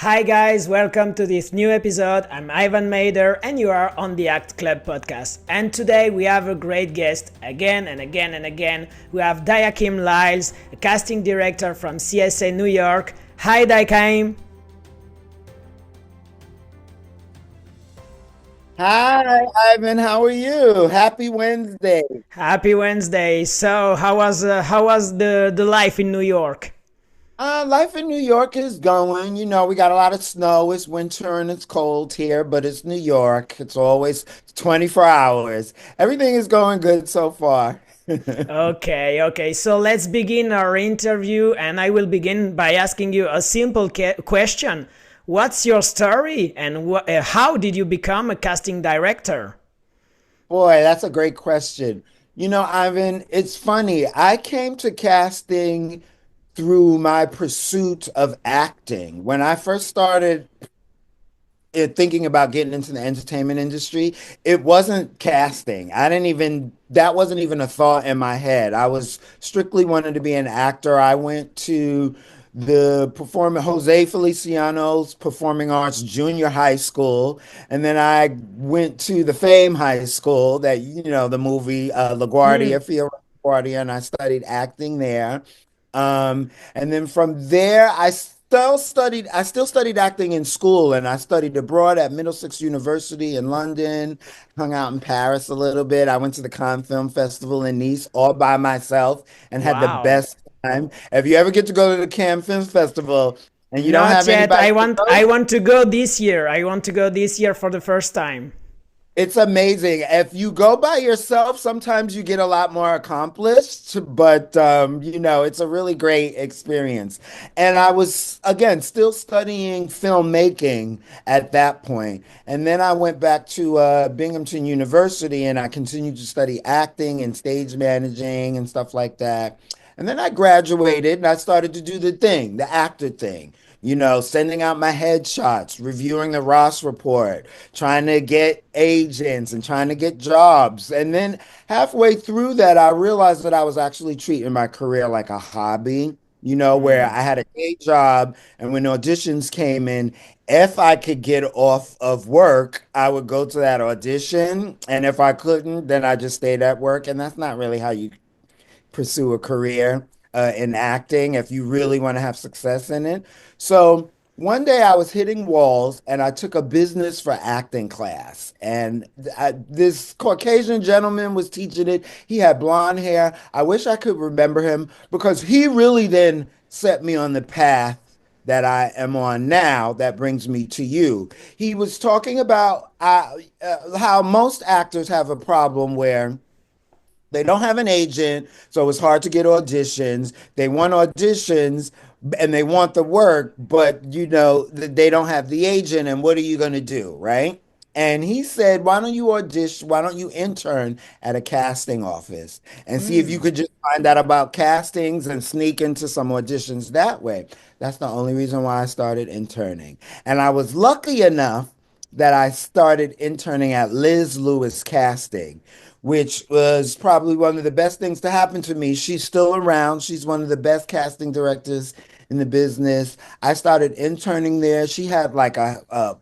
Hi guys, welcome to this new episode. I'm Ivan Mader and you are on the Act Club podcast. And today we have a great guest again and again and again. We have Diakeim Lyles, a casting director from CSA New York. Hi Diakeim. Hi, Ivan. How are you? Happy Wednesday. Happy Wednesday. So how was the life in New York? Life in New York is going. We got a lot of snow. It's winter and it's cold here, but it's New York. It's always 24 hours. Everything is going good so far. Okay. So let's begin our interview, and I will begin by asking you a simple question. What's your story, and how did you become a casting director? Boy, that's a great question. Ivan, it's funny. I came to casting through my pursuit of acting. When I first started thinking about getting into the entertainment industry, it wasn't casting. That wasn't even a thought in my head. I was strictly wanted to be an actor. I went to Jose Feliciano's Performing Arts Junior High School, and then I went to the Fame High School the movie LaGuardia, Fio LaGuardia, and I studied acting there. And then from there, I still studied acting in school, and I studied abroad at Middlesex University in London, hung out in Paris a little bit. I went to the Cannes Film Festival in Nice all by myself and had the Wow. best time. If you ever get to go to the Cannes Film Festival and you don't Not have yet. anybody I to want go, I want to go this year. I want to go this year for the first time. it's amazing. If you go by yourself, sometimes you get a lot more accomplished, but it's a really great experience. And I was again still studying filmmaking at that point. And then I went back to Binghamton University and I continued to study acting and stage managing and stuff like that. And then I graduated and I started to do the actor thing. Sending out my headshots, reviewing the Ross report, trying to get agents and trying to get jobs. And then halfway through that, I realized that I was actually treating my career like a hobby, where I had a day job. And when auditions came in, if I could get off of work, I would go to that audition. And if I couldn't, then I just stayed at work. And that's not really how you pursue a career in acting if you really want to have success in it. So one day I was hitting walls and I took a business for acting class. And this Caucasian gentleman was teaching it. He had blonde hair. I wish I could remember him because he really then set me on the path that I am on now that brings me to you. He was talking about how most actors have a problem where they don't have an agent, so it's hard to get auditions. They want auditions and they want the work, but they don't have the agent. And what are you going to do, right? And he said, why don't you audition? Why don't you intern at a casting office and see if you could just find out about castings and sneak into some auditions that way? That's the only reason why I started interning. And I was lucky enough that I started interning at Liz Lewis Casting, which was probably one of the best things to happen to me. She's still around. She's one of the best casting directors in the business. I started interning there. She had like a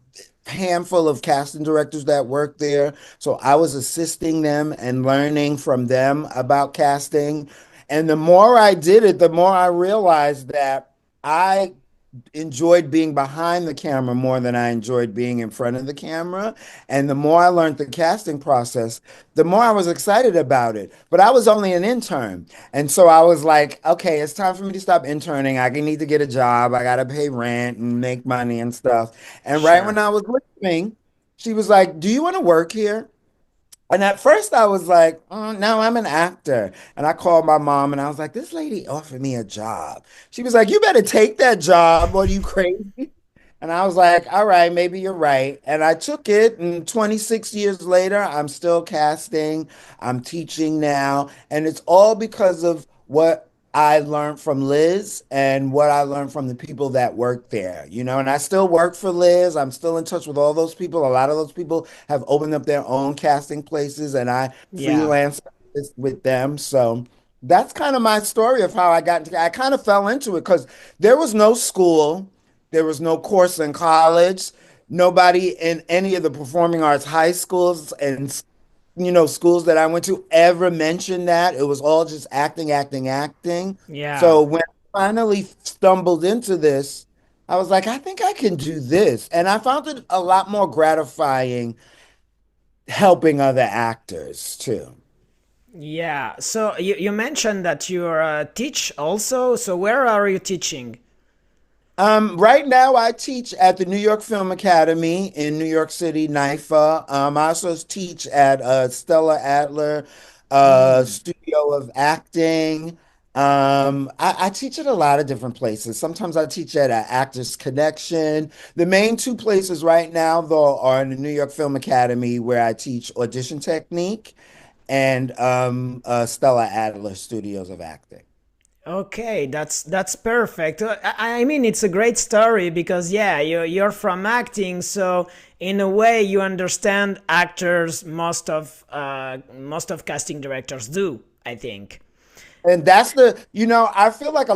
handful of casting directors that worked there. So I was assisting them and learning from them about casting. And the more I did it, the more I realized that I enjoyed being behind the camera more than I enjoyed being in front of the camera. And the more I learned the casting process, the more I was excited about it. But I was only an intern. And so I was like, okay, it's time for me to stop interning. I need to get a job. I got to pay rent and make money and stuff. And right when Sure. I was leaving, she was like, do you want to work here? And at first I was like, no, I'm an actor. And I called my mom and I was like, this lady offered me a job. She was like, you better take that job. Are you crazy? And I was like, all right, maybe you're right. And I took it. And 26 years later, I'm still casting. I'm teaching now. And it's all because of what I learned from Liz and what I learned from the people that work there, and I still work for Liz. I'm still in touch with all those people. A lot of those people have opened up their own casting places and I Yeah. freelance with them. So that's kind of my story of how I got into I kind of fell into it because there was no school. There was no course in college. Nobody in any of the performing arts high schools and schools that I went to ever mentioned that. It was all just acting, acting, acting. Yeah. So when I finally stumbled into this, I was like, I think I can do this. And I found it a lot more gratifying helping other actors too. Yeah. So you mentioned that you teach also. So where are you teaching? Right now I teach at the New York Film Academy in New York City, NYFA. I also teach at Stella Adler Mm. Studio of Acting. I teach at a lot of different places. Sometimes I teach at Actors Connection. The main two places right now, though, are in the New York Film Academy, where I teach audition technique, and Stella Adler Studios of Acting. Okay, that's perfect. I mean, it's a great story because yeah, you're from acting, so in a way you understand actors most of casting directors do, I think. And I feel like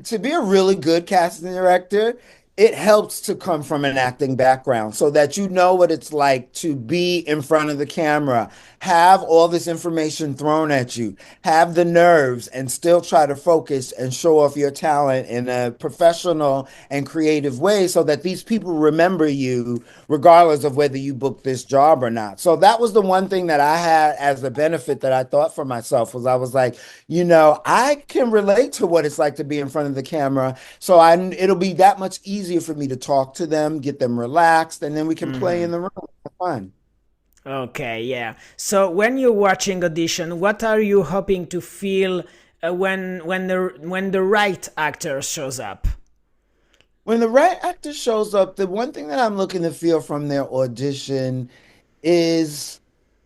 to be a really good casting director, it helps to come from an acting background so that you know what it's like to be in front of the camera, have all this information thrown at you, have the nerves, and still try to focus and show off your talent in a professional and creative way so that these people remember you regardless of whether you book this job or not. So that was the one thing that I had as a benefit that I thought for myself was I was like, I can relate to what it's like to be in front of the camera. So it'll be that much easier for me to talk to them, get them relaxed, and then we can play in Hmm. the room. Have fun. Okay, yeah. So when you're watching audition, what are you hoping to feel when the right actor shows up? When the right actor shows up, the one thing that I'm looking to feel from their audition is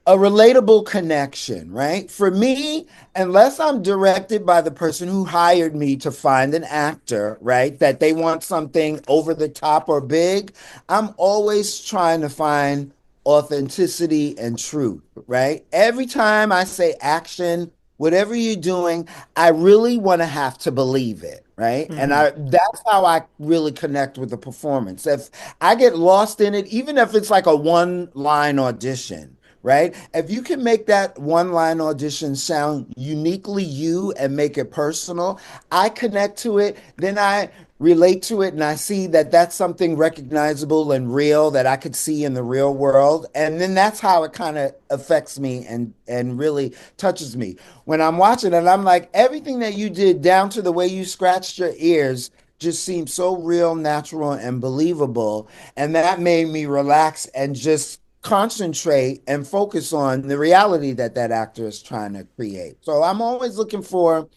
a relatable connection, right? For me, unless I'm directed by the person who hired me to find an actor, right, that they want something over the top or big, I'm always trying to find authenticity and truth, right? Every time I say action, whatever you're doing, I really want to have to believe it, right? And Hmm. I that's how I really connect with the performance. If I get lost in it, even if it's like a one line audition, right? If you can make that one line audition sound uniquely you and make it personal, I connect to it, then I relate to it and I see that that's something recognizable and real that I could see in the real world. And then that's how it kind of affects me and really touches me. When I'm watching it, I'm like, everything that you did down to the way you scratched your ears just seems so real, natural, and believable. And that made me relax and just concentrate and focus on the reality that that actor is trying to create. So I'm always looking for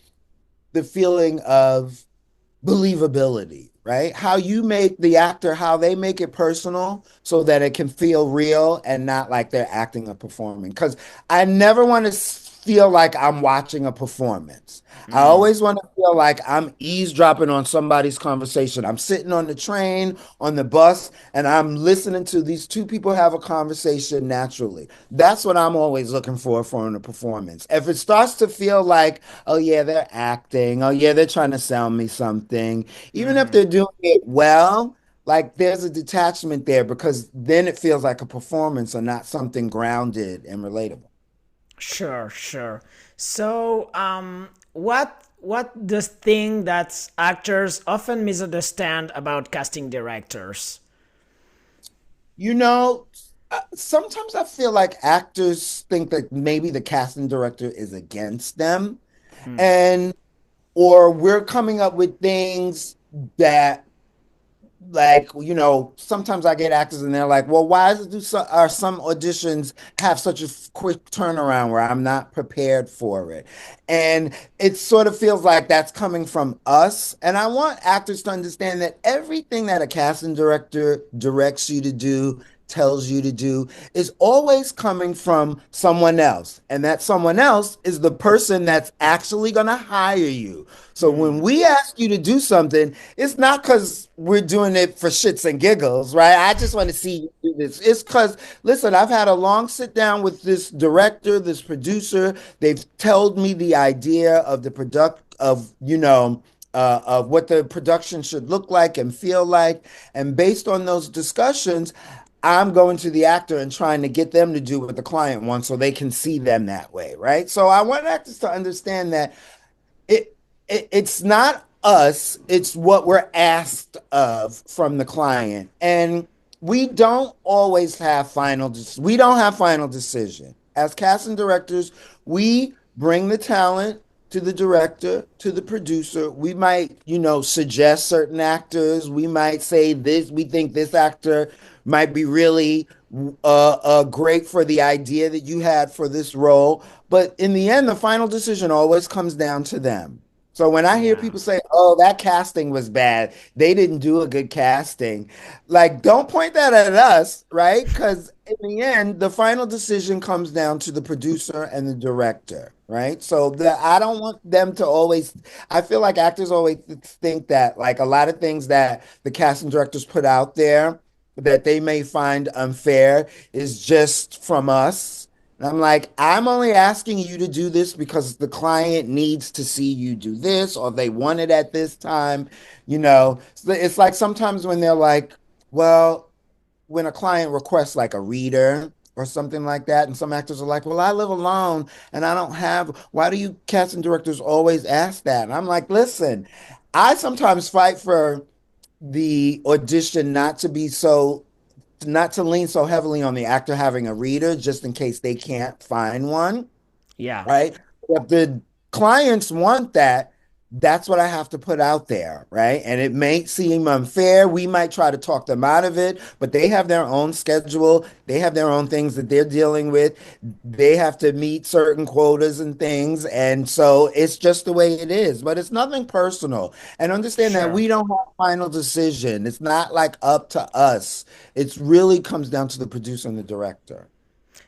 the feeling of believability, right? How you make the actor, how they make it personal so that it can feel real and not like they're acting or performing. Because I never want to feel like I'm watching a performance. I Mm. always want to feel like I'm eavesdropping on somebody's conversation. I'm sitting on the train, on the bus, and I'm listening to these two people have a conversation naturally. That's what I'm always looking for in a performance. If it starts to feel like, oh yeah, they're acting. Oh yeah, they're trying to sell me something. Even if Hmm. they're doing it well, like there's a detachment there because then it feels like a performance and not something grounded and relatable. Sure, sure. So, what the thing that actors often misunderstand about casting directors? You know, sometimes I feel like actors think that maybe the casting director is against them Hmm. and or we're coming up with things that sometimes I get actors and they're like, well, why do some auditions have such a quick turnaround where I'm not prepared for it? And it sort of feels like that's coming from us. And I want actors to understand that everything that a casting director directs you to do, tells you to do, is always coming from someone else. And that someone else is the person that's actually going to hire you. So when Hmm. we ask you to do something, it's not because we're doing it for shits and giggles, right? I just want to see you do this. It's because, listen, I've had a long sit down with this director, this producer. They've told me the idea of the product of, of what the production should look like and feel like. And based on those discussions, I'm going to the actor and trying to get them to do what the client wants so they can see them that way, right? So I want actors to understand that it, it's not us, it's what we're asked of from the client. And we don't have final decision. As casting directors, we bring the talent to the director, to the producer. We might, suggest certain actors. We might say this, we think this actor might be really great for the idea that you had for this role. But in the end, the final decision always comes down to them. So when I hear Yeah. people say, "Oh, that casting was bad. They didn't do a good casting." Like, don't point that at us, right? Because in the end, the final decision comes down to the producer and the director, right? So I don't want them to always, I feel like actors always think that like a lot of things that the casting directors put out there that they may find unfair is just from us. And I'm like, I'm only asking you to do this because the client needs to see you do this or they want it at this time. So it's like sometimes when they're like, well, when a client requests like a reader or something like that, and some actors are like, well, I live alone and I don't have, why do you casting directors always ask that? And I'm like, listen, I sometimes fight for the audition not to lean so heavily on the actor having a reader just in case they can't find one, Yeah. right? If the clients want that, that's what I have to put out there, right? And it may seem unfair. We might try to talk them out of it, but they have their own schedule. They have their own things that they're dealing with. They have to meet certain quotas and things. And so it's just the way it is, but it's nothing personal. And understand that Sure. we don't have final decision. It's not like up to us. It really comes down to the producer and the director.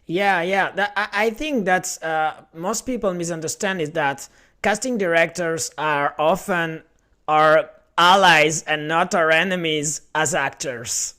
Yeah, yeah. I think that's most people misunderstand is that casting directors are often our allies and not our enemies as actors.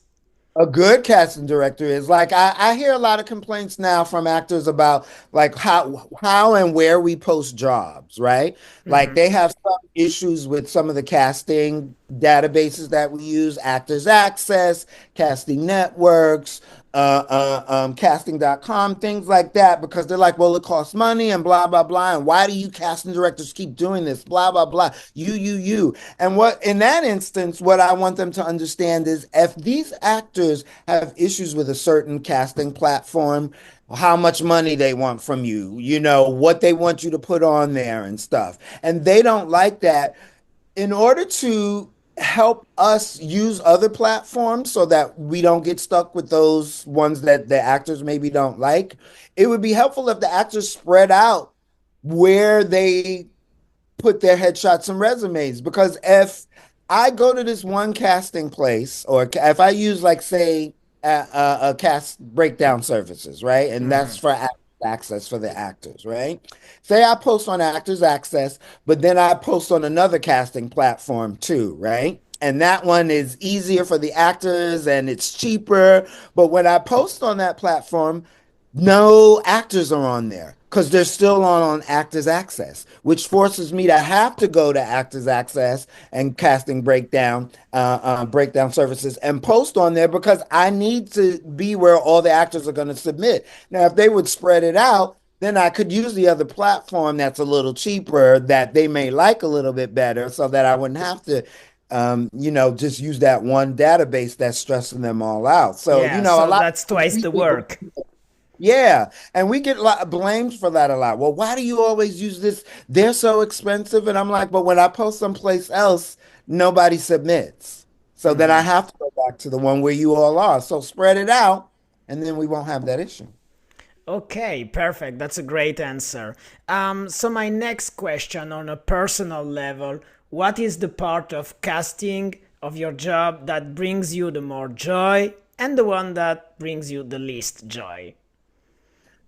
A good casting director is like I hear a lot of complaints now from actors about like how and where we post jobs, right? Like they have some issues with some of the casting databases that we use, Actors Access, Casting Networks, casting.com, things like that, because they're like, well, it costs money and blah, blah, blah. And why do you casting directors keep doing this? Blah, blah, blah. You. And what in that instance, what I want them to understand is if these actors have issues with a certain casting platform, how much money they want from you, what they want you to put on there and stuff. And they don't like that in order to help us use other platforms so that we don't get stuck with those ones that the actors maybe don't like, it would be helpful if the actors spread out where they put their headshots and resumes. Because if I go to this one casting place, or if I use, like, say, a cast breakdown services, right? And that's for access for the actors, right? Say I post on Actors Access, but then I post on another casting platform too, right? And that one is easier for the actors and it's cheaper. But when I post on that platform, no actors are on there because they're still on Actors Access, which forces me to have to go to Actors Access and casting breakdown services and post on there because I need to be where all the actors are going to submit. Now, if they would spread it out, then I could use the other platform that's a little cheaper that they may like a little bit better so that I wouldn't have to just use that one database that's stressing them all out. So, Yeah, a so lot that's of twice the work. yeah, and we get blamed for that a lot. Well, why do you always use this? They're so expensive. And I'm like, but when I post someplace else, nobody submits. So then I have to go back to the one where you all are. So spread it out, and then we won't have that issue. Okay, perfect. That's a great answer. So my next question on a personal level, what is the part of casting of your job that brings you the more joy and the one that brings you the least joy?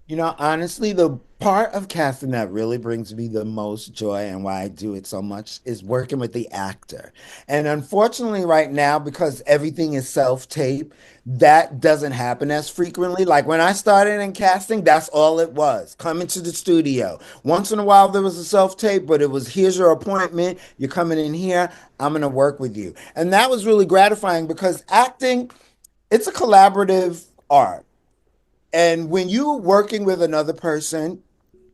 Honestly, the part of casting that really brings me the most joy and why I do it so much is working with the actor. And unfortunately, right now, because everything is self-tape, that doesn't happen as frequently. Like when I started in casting, that's all it was. Coming to the studio. Once in a while, there was a self-tape, but it was here's your appointment. You're coming in here. I'm going to work with you. And that was really gratifying because acting, it's a collaborative art. And when you're working with another person,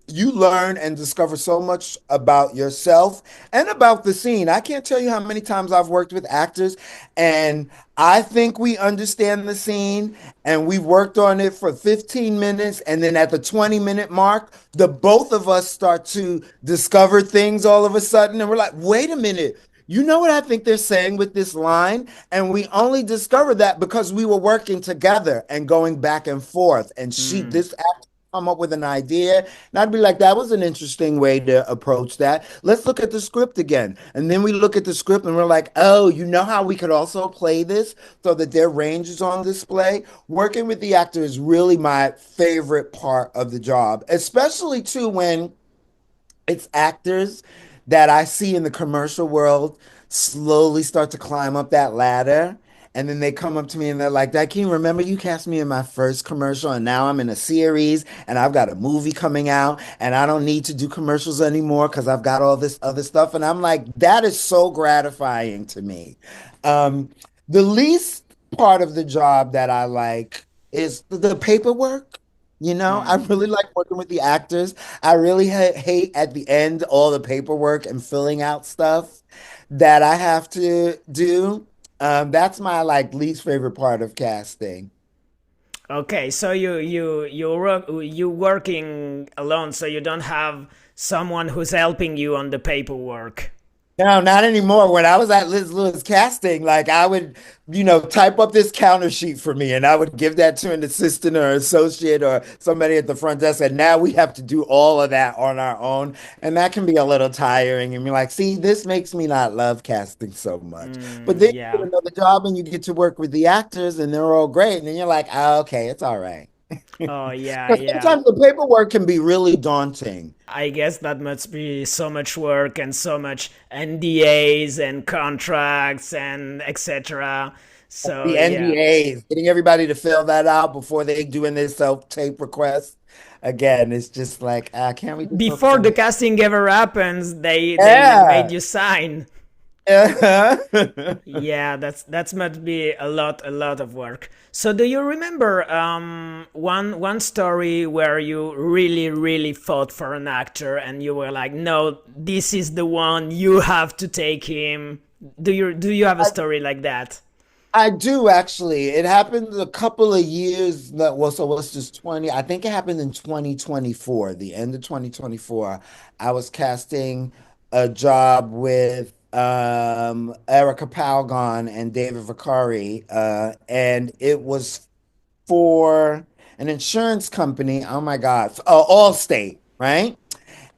you learn and discover so much about yourself and about the scene. I can't tell you how many times I've worked with actors and I think we understand the scene and we've worked on it for 15 minutes. And then at the 20-minute mark, the both of us start to discover things all of a sudden. And we're like, wait a minute. You know what I think they're saying with this line? And we only discovered that because we were working together and going back and forth. And Hmm. this actor come up with an idea, and I'd be like, that was an interesting way to approach that. Let's look at the script again. And then we look at the script and we're like, oh, you know how we could also play this so that their range is on display? Working with the actor is really my favorite part of the job, especially too when it's actors that I see in the commercial world slowly start to climb up that ladder. And then they come up to me and they're like, Dakeem, remember you cast me in my first commercial and now I'm in a series and I've got a movie coming out and I don't need to do commercials anymore because I've got all this other stuff. And I'm like, that is so gratifying to me. Um, the least part of the job that I like is the paperwork. I Hmm. really like working with the actors. I really hate at the end all the paperwork and filling out stuff that I have to do. That's my like least favorite part of casting. Okay, so you working alone, so you don't have someone who's helping you on the paperwork. No, not anymore. When I was at Liz Lewis casting, like I would, type up this counter sheet for me and I would give that to an assistant or associate or somebody at the front desk. And now we have to do all of that on our own. And that can be a little tiring. And you're like, see, this makes me not love casting so much. But then you Yeah. get another job and you get to work with the actors and they're all great. And then you're like, oh, okay, it's all right. Oh, yeah, Because yeah. sometimes the paperwork can be really daunting. I guess that must be so much work and so much NDAs and contracts and etc. So The yeah. NDAs, getting everybody to fill that out before they doing their self-tape request. Again, it's just like, can't we just focus Before on the the casting ever happens, they made Yeah. you sign. Uh-huh. Yeah, that's must be a lot of work. So do you remember one story where you really fought for an actor and you were like, no, this is the one, you have to take him. Do you have a I, story like that? I do actually. It happened a couple of years. Well, so what's this 20? I think it happened in 2024, the end of 2024. I was casting a job with Erica Palgon and David Vicari, and it was for an insurance company. Oh my God, Allstate, right?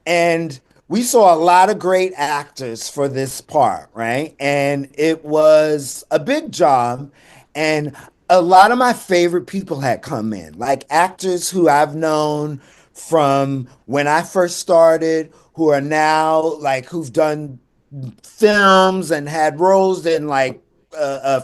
And we saw a lot of great actors for this part, right? And it was a big job. And a lot of my favorite people had come in, like actors who I've known from when I first started, who are now like who've done films and had roles in like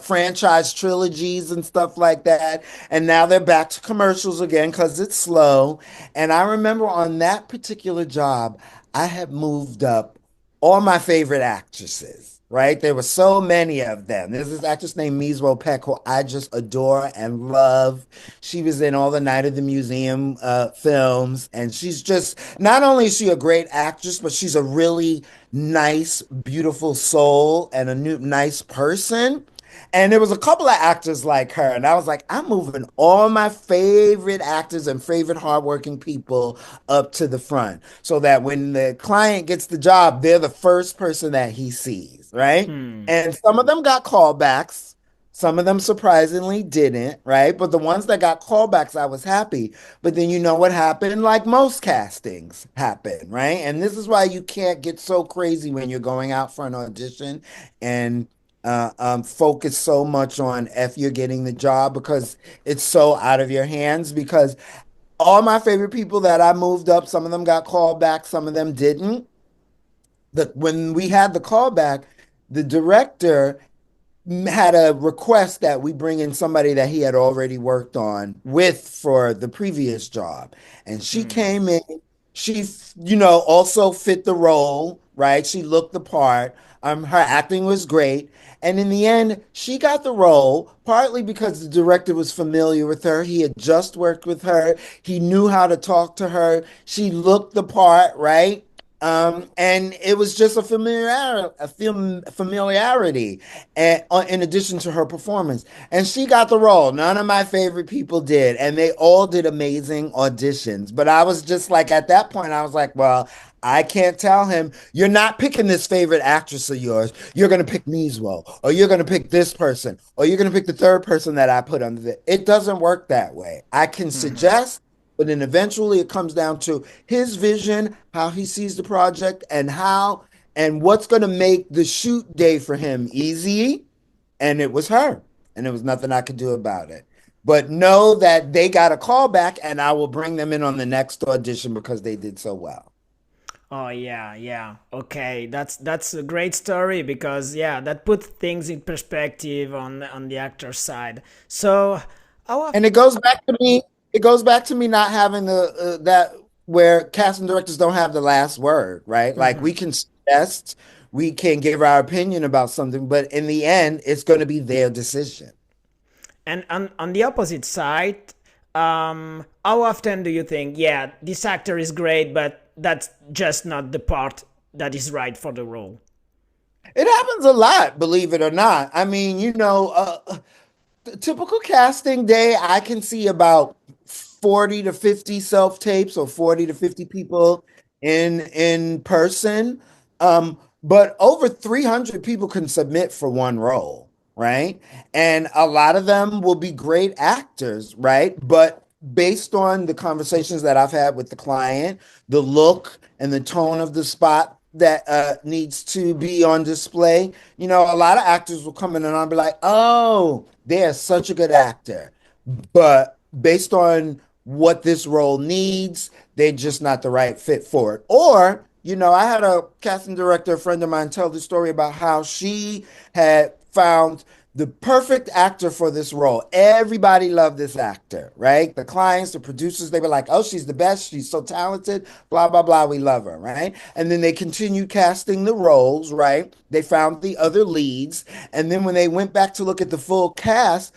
franchise trilogies and stuff like that. And now they're back to commercials again because it's slow. And I remember on that particular job, I had moved up all my favorite actresses. Right, there were so many of them. There's this actress named Meeswo Peck who I just adore and love. She was in all the Night of the Museum films, and she's just not only is she a great actress, but she's a really nice, beautiful soul and a nice person. And there was a couple of actors like her, and I was like, I'm moving all my favorite actors and favorite hardworking people up to the front, so that when the client gets the job, they're the first person that he sees, right? Hmm. And some of them got callbacks. Some of them surprisingly didn't, right? But the ones that got callbacks, I was happy. But then you know what happened? Like most castings happen, right? And this is why you can't get so crazy when you're going out for an audition and focus so much on if you're getting the job because it's so out of your hands. Because all my favorite people that I moved up, some of them got called back, some of them didn't. When we had the callback, the director had a request that we bring in somebody that he had already worked on with for the previous job. And she Mm. came in, she, also fit the role, right? She looked the part. Her acting was great. And in the end, she got the role partly because the director was familiar with her. He had just worked with her. He knew how to talk to her. She looked the part, right? And it was just a familiarity, and in addition to her performance, and she got the role. None of my favorite people did, and they all did amazing auditions. But I was just like, at that point, I was like, well, I can't tell him you're not picking this favorite actress of yours. You're going to pick me as well, or you're going to pick this person, or you're going to pick the third person that I put under it. It doesn't work that way. I can Mhm. suggest, but then eventually it comes down to his vision, how he sees the project, and what's going to make the shoot day for him easy. And it was her, and there was nothing I could do about it. But know that they got a call back, and I will bring them in on the next audition because they did so well. Oh yeah, yeah. Okay, that's a great story because yeah, that puts things in perspective on the actor side. So, how And often? it goes back to me not having the that where casting directors don't have the last word, right? Like we can suggest, we can give our opinion about something, but in the end, it's going to be their decision. And on the opposite side, how often do you think, yeah, this actor is great, but that's just not the part that is right for the role? It happens a lot, believe it or not. I mean, typical casting day, I can see about 40 to 50 self-tapes or 40 to 50 people in person. But over 300 people can submit for one role, right? And a lot of them will be great actors, right? But based on the conversations that I've had with the client, the look and the tone of the spot that needs to be on display, a lot of actors will come in and I'll be like, oh, they're such a good actor. But based on what this role needs, they're just not the right fit for it. Or, I had a casting director, a friend of mine, tell the story about how she had found the perfect actor for this role. Everybody loved this actor, right? The clients, the producers, they were like, oh, she's the best. She's so talented, blah, blah, blah. We love her, right? And then they continued casting the roles, right? They found the other leads. And then when they went back to look at the full cast,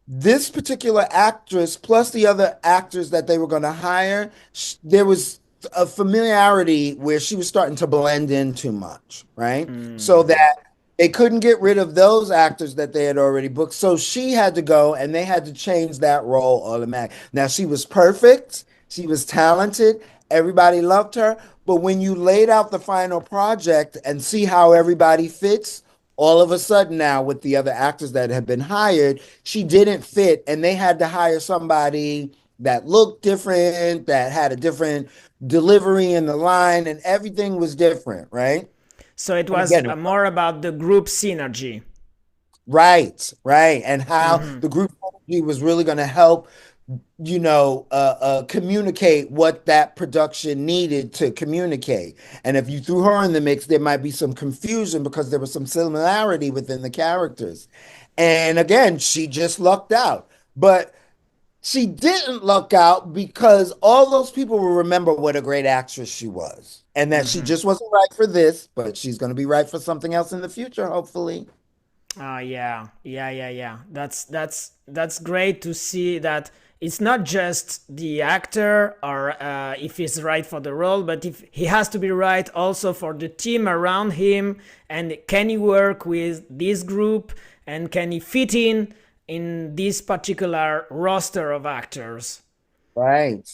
this particular actress plus the other actors that they were going to hire, there was a familiarity where she was starting to blend in too much, right? So Mm. that they couldn't get rid of those actors that they had already booked. So she had to go and they had to change that role automatically. Now she was perfect, she was talented, everybody loved her. But when you laid out the final project and see how everybody fits, all of a sudden now with the other actors that had been hired, she didn't fit, and they had to hire somebody that looked different, that had a different delivery in the line, and everything was different, right? So it And was again, more about the group synergy. right, and how the group strategy was really going to help, communicate what that production needed to communicate. And if you threw her in the mix, there might be some confusion because there was some similarity within the characters. And again, she just lucked out. But she didn't luck out because all those people will remember what a great actress she was. And that she just wasn't right for this, but she's going to be right for something else in the future, hopefully. Oh yeah, yeah, yeah, yeah. That's great to see that it's not just the actor or if he's right for the role, but if he has to be right also for the team around him, and can he work with this group and can he fit in this particular roster of actors? Right.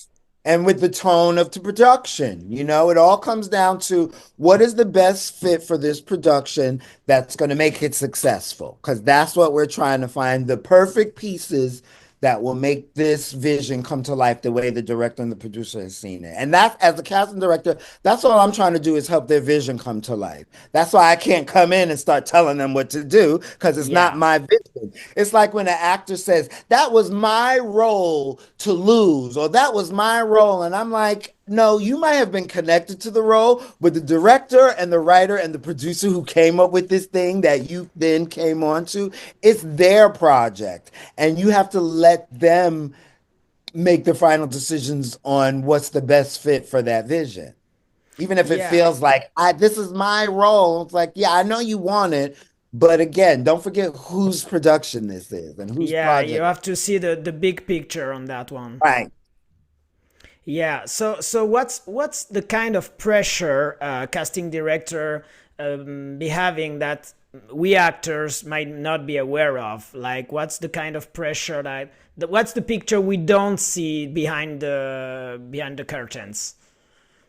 And with the tone of the production, it all comes down to what is the best fit for this production that's going to make it successful. Because that's what we're trying to find, the perfect pieces that will make this vision come to life the way the director and the producer has seen it. And that's, as a casting director, that's all I'm trying to do, is help their vision come to life. That's why I can't come in and start telling them what to do, because it's not Yeah. my vision. It's like when an actor says, that was my role to lose, or that was my role. And I'm like, no, you might have been connected to the role, but the director and the writer and the producer who came up with this thing that you then came on to, it's their project. And you have to let them make the final decisions on what's the best fit for that vision. Even if it Yeah. feels like, this is my role. It's like, yeah, I know you want it, but again, don't forget whose production this is and whose Yeah, you project. have to see the big picture on that one. Right. Yeah. So what's the kind of pressure casting director be having that we actors might not be aware of? Like, what's the kind of pressure what's the picture we don't see behind the curtains?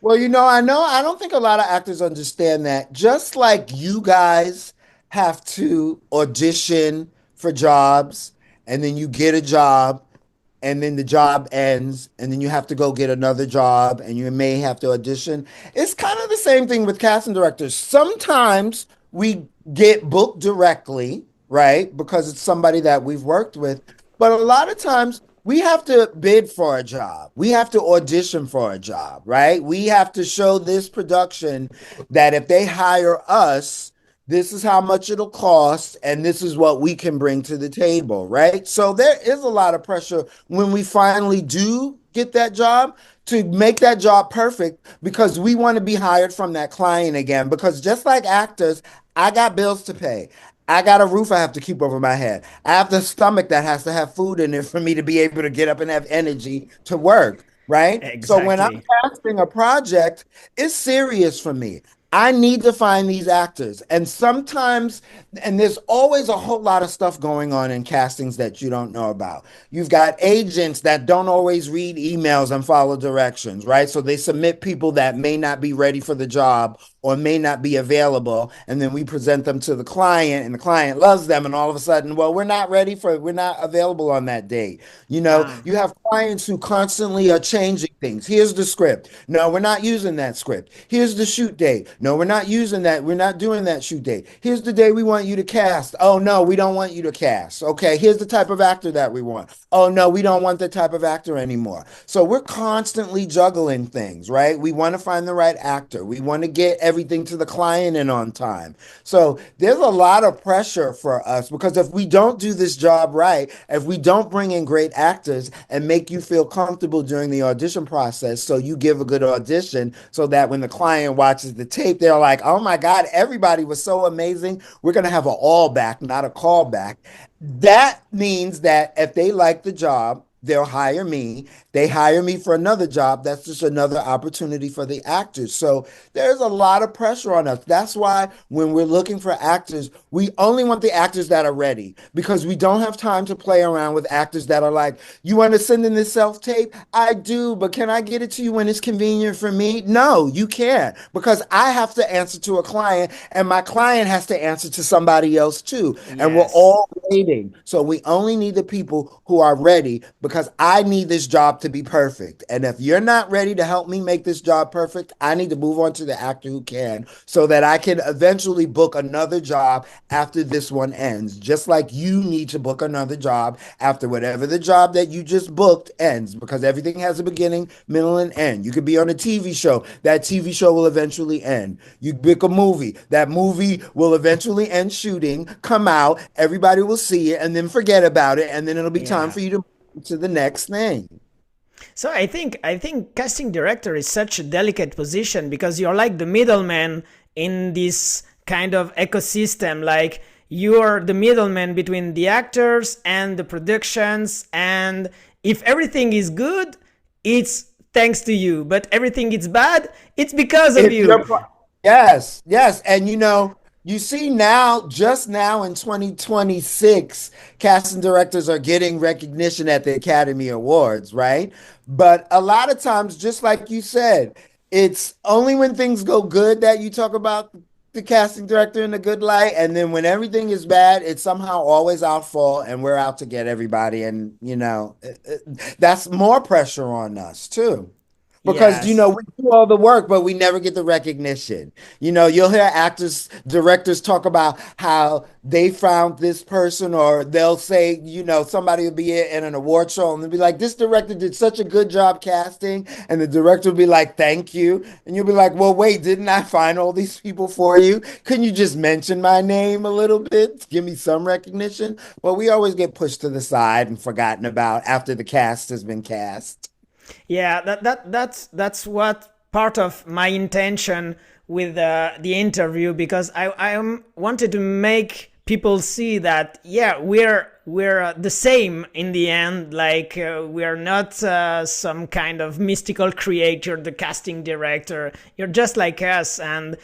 Well, I don't think a lot of actors understand that. Just like you guys have to audition for jobs, and then you get a job, and then the job ends, and then you have to go get another job, and you may have to audition. It's kind of the same thing with casting directors. Sometimes we get booked directly, right? Because it's somebody that we've worked with. But a lot of times we have to bid for a job. We have to audition for a job, right? We have to show this production that if they hire us, this is how much it'll cost, and this is what we can bring to the table, right? So there is a lot of pressure when we finally do get that job to make that job perfect, because we want to be hired from that client again. Because just like actors, I got bills to pay. I got a roof I have to keep over my head. I have the stomach that has to have food in it for me to be able to get up and have energy to work, right? So when I'm Exactly. casting a project, it's serious for me. I need to find these actors. And sometimes, and there's always a whole lot of stuff going on in castings that you don't know about. You've got agents that don't always read emails and follow directions, right? So they submit people that may not be ready for the job or may not be available. And then we present them to the client, and the client loves them. And all of a sudden, well, we're not available on that date. Ah, You have clients who constantly are changing things. Here's the script. No, we're not using that script. Here's the shoot date. No, we're not using that. We're not doing that shoot date. Here's the day we want you to cast. Oh, no, we don't want you to cast. Okay, here's the type of actor that we want. Oh, no, we don't want that type of actor anymore. So we're constantly juggling things, right? We want to find the right actor. We want to get everything to the client in on time. So there's a lot of pressure for us, because if we don't do this job right, if we don't bring in great actors and make you feel comfortable during the audition process, so you give a good audition, so that when the client watches the tape, they're like, oh my God, everybody was so amazing. We're going to have an all back, not a callback. That means that if they like the job, they'll hire me. They hire me for another job. That's just another opportunity for the actors. So there's a lot of pressure on us. That's why when we're looking for actors, we only want the actors that are ready, because we don't have time to play around with actors that are like, you want to send in this self tape? I do, but can I get it to you when it's convenient for me? No, you can't, because I have to answer to a client, and my client has to answer to somebody else too. And we're yes. all waiting. So we only need the people who are ready, because I need this job to be perfect. And if you're not ready to help me make this job perfect, I need to move on to the actor who can, so that I can eventually book another job after this one ends. Just like you need to book another job after whatever the job that you just booked ends, because everything has a beginning, middle, and end. You could be on a TV show. That TV show will eventually end. You book a movie. That movie will eventually end shooting, come out, everybody will see it, and then forget about it. And then it'll be time Yeah. for you to the next thing. So I think casting director is such a delicate position, because you're like the middleman in this kind of ecosystem. Like, you're the middleman between the actors and the productions, and if everything is good, it's thanks to you. But everything is bad, it's because of If you. you're, yes, yes. And you see now, just now in 2026, casting directors are getting recognition at the Academy Awards, right? But a lot of times, just like you said, it's only when things go good that you talk about the casting director in a good light, and then when everything is bad, it's somehow always our fault, and we're out to get everybody. And that's more pressure on us too. Because Yes. we do all the work, but we never get the recognition. You'll hear actors, directors talk about how they found this person, or they'll say, somebody will be in an award show and they'll be like, "This director did such a good job casting," and the director will be like, "Thank you," and you'll be like, "Well, wait, didn't I find all these people for you? Couldn't you just mention my name a little bit, give me some recognition?" Well, we always get pushed to the side and forgotten about after the cast has been cast. Yeah, that's what part of my intention with the interview, because I wanted to make people see that, yeah, we're the same in the end. Like, we are not some kind of mystical creator, the casting director. You're just like us. And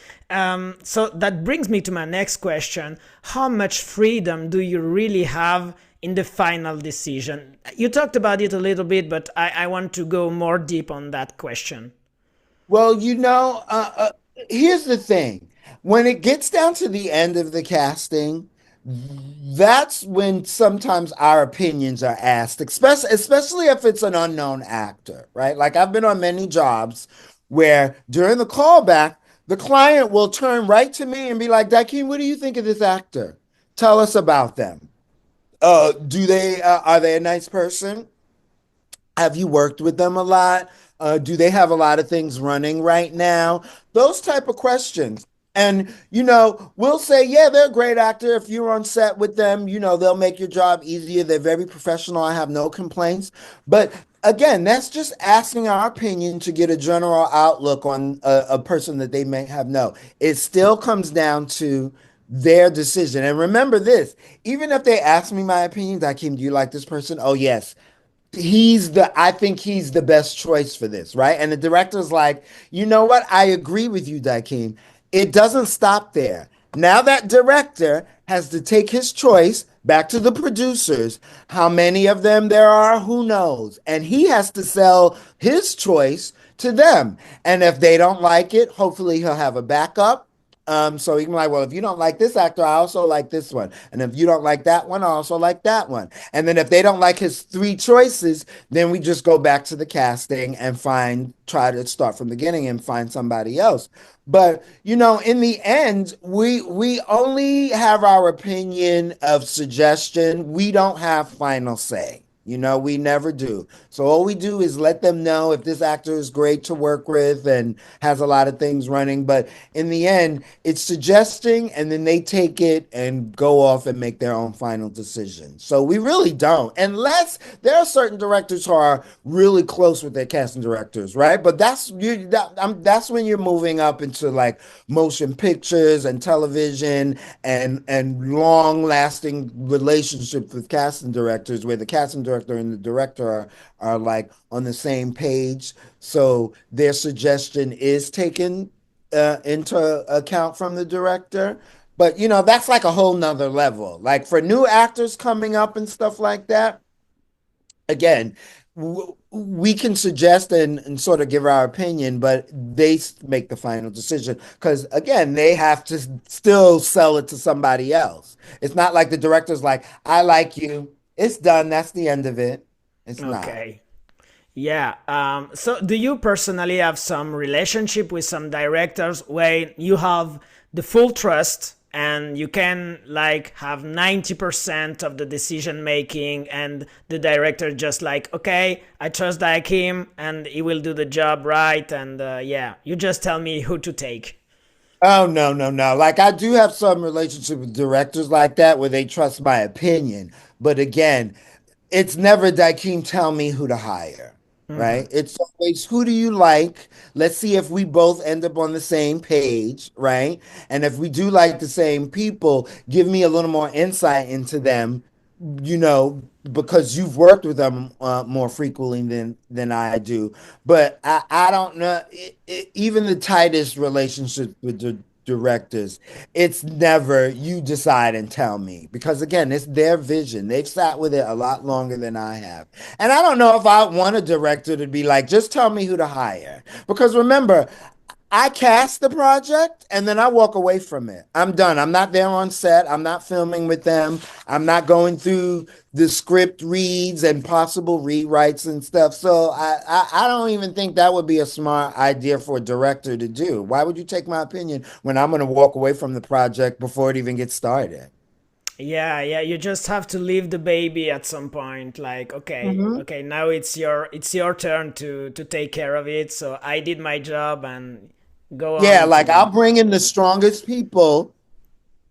so that brings me to my next question: how much freedom do you really have in the final decision? You talked about it a little bit, but I want to go more deep on that question. Well, here's the thing. When it gets down to the end of the casting, that's when sometimes our opinions are asked, especially if it's an unknown actor, right? Like, I've been on many jobs where during the callback, the client will turn right to me and be like, "Dakeem, what do you think of this actor? Tell us about them. Are they a nice person? Have you worked with them a lot? Do they have a lot of things running right now?" Those type of questions. And, we'll say, "Yeah, they're a great actor. If you're on set with them, they'll make your job easier. They're very professional. I have no complaints." But again, that's just asking our opinion to get a general outlook on a person that they may have known. It still comes down to their decision. And remember this, even if they ask me my opinion, Dakeem, do you like this person? Oh, yes. I think he's the best choice for this, right? And the director's like, "You know what? I agree with you, Dakeem." It doesn't stop there. Now that director has to take his choice back to the producers. How many of them there are, who knows? And he has to sell his choice to them. And if they don't like it, hopefully he'll have a backup. So he can be like, "Well, if you don't like this actor, I also like this one. And if you don't like that one, I also like that one." And then if they don't like his three choices, then we just go back to the casting and try to start from the beginning and find somebody else. But in the end, we only have our opinion of suggestion. We don't have final say. We never do. So all we do is let them know if this actor is great to work with and has a lot of things running. But in the end, it's suggesting, and then they take it and go off and make their own final decision. So we really don't, unless there are certain directors who are really close with their casting directors, right? But that's when you're moving up into like motion pictures and television and long lasting relationships with casting directors, where the casting director and the director are like on the same page. So their suggestion is taken into account from the director. But that's like a whole nother level. Like, for new actors coming up and stuff like that, again, we can suggest and sort of give our opinion, but they make the final decision, because again, they have to still sell it to somebody else. It's not like the director's like, "I like you. It's done. That's the end of it." It's not. Okay. Yeah. So do you personally have some relationship with some directors where you have the full trust and you can like have 90% of the decision making, and the director just like, "Okay, I trust Diakeim and he will do the job right, and yeah, you just tell me who to take." Oh, no, no, no. Like, I do have some relationship with directors like that where they trust my opinion. But again, it's never Dakeem, tell me who to hire, Mm-hmm. right? It's always, who do you like? Let's see if we both end up on the same page, right? And if we do like the same people, give me a little more insight into them, because you've worked with them more frequently than I do. But I don't know, even the tightest relationships with the directors, it's never "you decide and tell me," because again, it's their vision. They've sat with it a lot longer than I have. And I don't know if I want a director to be like, "Just tell me who to hire." Because remember, I cast the project and then I walk away from it. I'm done. I'm not there on set. I'm not filming with them. I'm not going through the script reads and possible rewrites and stuff. So I don't even think that would be a smart idea for a director to do. Why would you take my opinion when I'm going to walk away from the project before it even gets started? Yeah, yeah, you just have to leave the baby at some point. Like, okay, Mhm. okay, now it's your turn to take care of it. So I did my job and go Yeah, on like to. I'll bring in the strongest people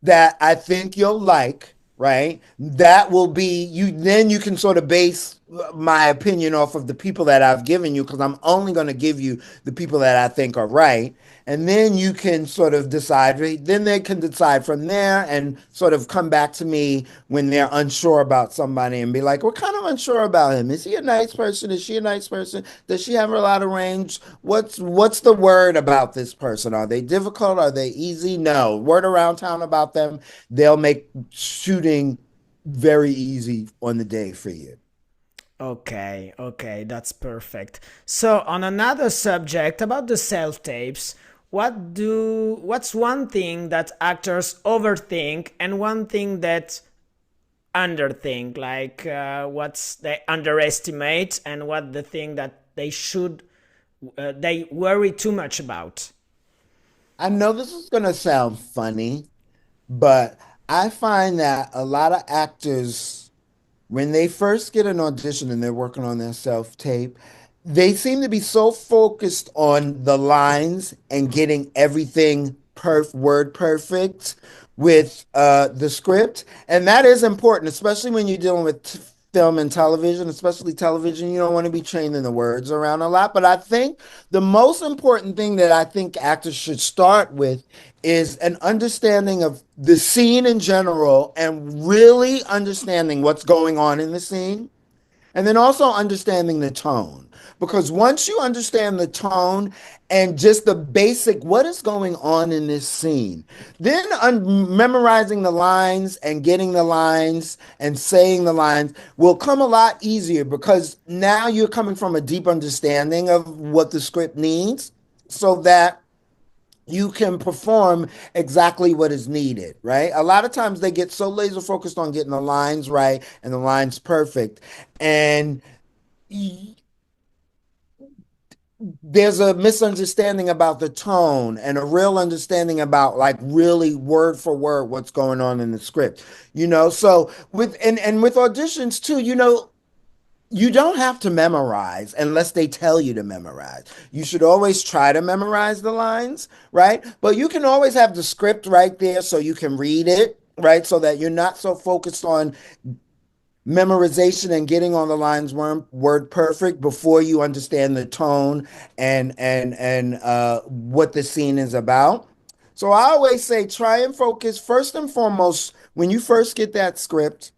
that I think you'll like, right? That will be you. Then you can sort of base my opinion off of the people that I've given you because I'm only going to give you the people that I think are right. And then you can sort of decide, then they can decide from there and sort of come back to me when they're unsure about somebody and be like, we're kind of unsure about him. Is he a nice person? Is she a nice person? Does she have a lot of range? What's the word about this person? Are they difficult? Are they easy? No. Word around town about them. They'll make shooting very easy on the day for you. Okay, okay, that's perfect. So on another subject about the self-tapes, what's one thing that actors overthink and one thing that underthink? Like what's they underestimate and what the thing that they worry too much about? I know this is going to sound funny, but I find that a lot of actors, when they first get an audition and they're working on their self tape, they seem to be so focused on the lines and getting everything word perfect with the script. And that is important, especially when you're dealing with film and television, especially television. You don't want to be changing the words around a lot. But I think the most important thing that I think actors should start with is an understanding of the scene in general and really understanding what's going on in the scene. And then also understanding the tone. Because once you understand the tone and just the basic, what is going on in this scene, then memorizing the lines and getting the lines and saying the lines will come a lot easier because now you're coming from a deep understanding of what the script needs so that you can perform exactly what is needed, right? A lot of times they get so laser focused on getting the lines right and the lines perfect. And there's a misunderstanding about the tone and a real understanding about like really word for word what's going on in the script. So and with auditions too, you don't have to memorize unless they tell you to memorize. You should always try to memorize the lines, right? But you can always have the script right there so you can read it, right? So that you're not so focused on memorization and getting on the lines word perfect before you understand the tone and what the scene is about. So I always say try and focus first and foremost when you first get that script,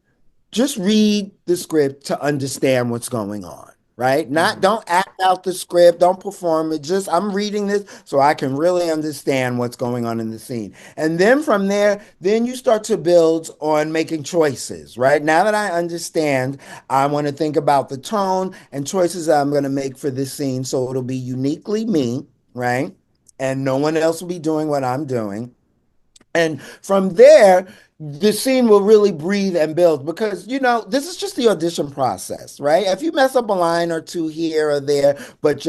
just read the script to understand what's going on, right? Not Mhm. don't act out the script, don't perform it. Just I'm reading this so I can really understand what's going on in the scene. And then from there, then you start to build on making choices, right? Now that I understand, I want to think about the tone and choices that I'm going to make for this scene so it'll be uniquely me, right? And no one else will be doing what I'm doing. And from there, the scene will really breathe and build because, this is just the audition process, right? If you mess up a line or two here or there, but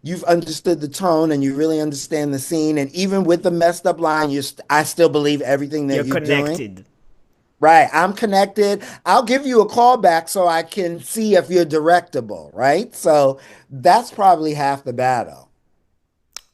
you've understood the tone and you really understand the scene, and even with the messed up line, I still believe everything You're that you're doing. connected. Right. I'm connected. I'll give you a call back so I can see if you're directable, right? So that's probably half the battle.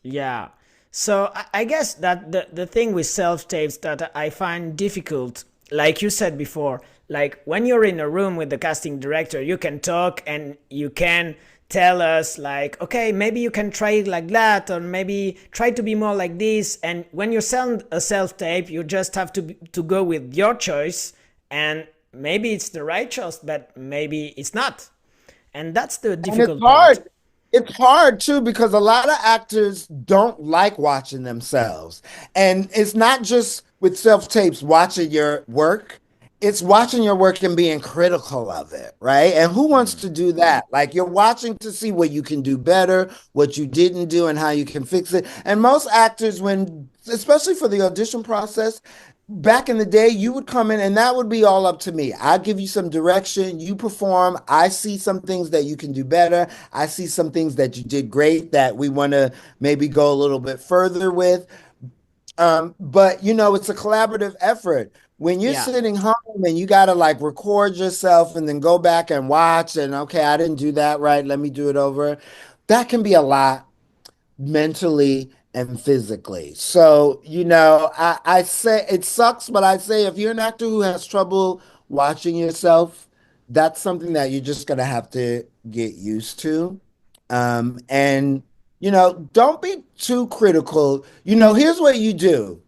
Yeah. So I guess that the thing with self tapes that I find difficult, like you said before, like when you're in a room with the casting director, you can talk and you can tell us like, okay, maybe you can try it like that, or maybe try to be more like this. And when you send a self tape, you just have to go with your choice, and maybe it's the right choice, but maybe it's not. And that's the And it's difficult part. hard. It's hard too because a lot of actors don't like watching themselves. And it's not just with self tapes watching your work. it's watching your work and being critical of it, right? And who wants Mm. to do that? Like you're watching to see what you can do better, what you didn't do, and how you can fix it. And most actors, when especially for the audition process, back in the day, you would come in and that would be all up to me. I give you some direction, you perform. I see some things that you can do better. I see some things that you did great that we want to maybe go a little bit further with. But it's a collaborative effort. When you're Yeah. sitting home and you got to like record yourself and then go back and watch and okay, I didn't do that right. Let me do it over. That can be a lot mentally and physically. So, I say it sucks, but I say if you're an actor who has trouble watching yourself, that's something that you're just gonna have to get used to. And don't be too critical. Here's what you do.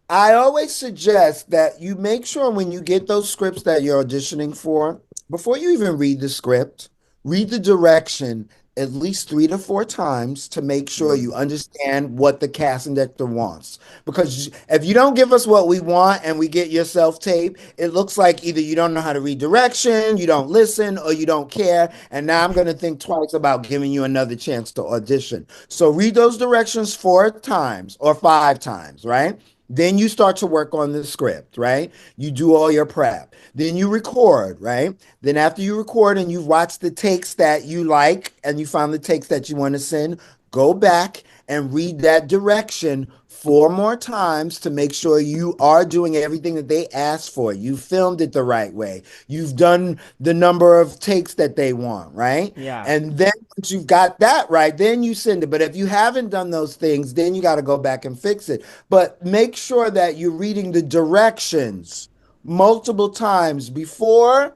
I always suggest that you make sure when you get those scripts that you're auditioning for, before you even read the script, read the direction at least 3 to 4 times to make sure Mm. you understand what the casting director wants. Because if you don't give us what we want and we get your self tape, it looks like either you don't know how to read direction, you don't listen, or you don't care. And now I'm going to think twice about giving you another chance to audition. So read those directions 4 times or 5 times, right? Then you start to work on the script, right? You do all your prep. Then you record, right? Then after you record and you've watched the takes that you like and you found the takes that you want to send, go back and read that direction 4 more times to make sure you are doing everything that they asked for. You filmed it the right way. You've done the number of takes that they want, right? Yeah. And then once you've got that right, then you send it. But if you haven't done those things, then you got to go back and fix it. But make sure that you're reading the directions multiple times before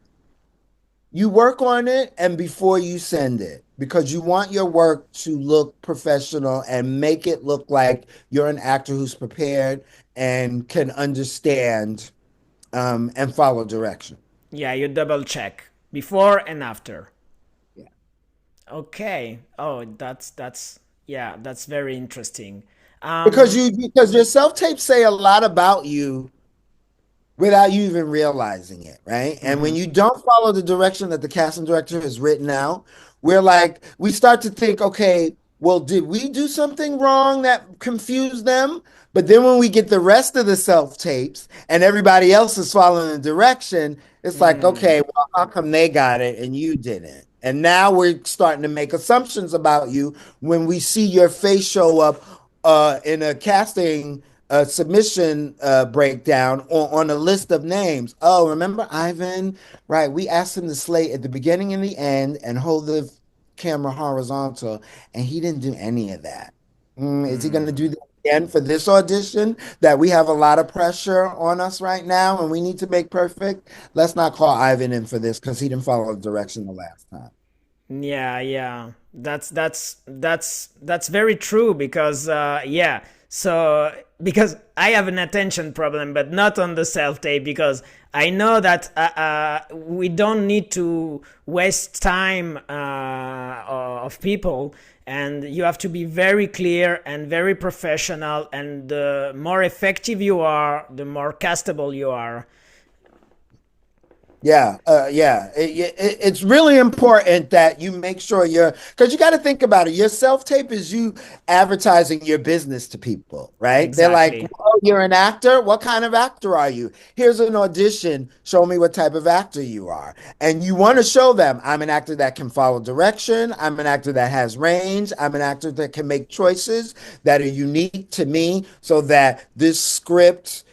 you work on it and before you send it because you want your work to look professional and make it look like you're an actor who's prepared and can understand and follow direction. Yeah, you double check before and after. Yeah. Okay. Oh, yeah, that's very interesting. Because Um, because your self-tapes say a lot about you without you even realizing it, right? And when mhm. you don't follow the direction that the casting director has written out, we start to think, okay, well, did we do something wrong that confused them? But then when we get the rest of the self tapes and everybody else is following the direction, it's like, Mm. okay, well, how come they got it and you didn't? And now we're starting to make assumptions about you when we see your face show up in a casting submission breakdown on a list of names. Oh, remember Ivan? Right. We asked him to slate at the beginning and the end and hold the camera horizontal, and he didn't do any of that. Is he going to do Mm. that again for this audition that we have a lot of pressure on us right now and we need to make perfect? Let's not call Ivan in for this because he didn't follow the direction the last time. Yeah, yeah. That's very true because yeah. So because I have an attention problem, but not on the self tape because I know that we don't need to waste time of people, and you have to be very clear and very professional. And the more effective you are, the more castable you are. Yeah. It's really important that you make sure because you got to think about it. Your self tape is you advertising your business to people, right? They're like, Exactly. "Oh, you're an actor. What kind of actor are you? Here's an audition. Show me what type of actor you are." And you want to show them, I'm an actor that can follow direction. I'm an actor that has range. I'm an actor that can make choices that are unique to me so that this script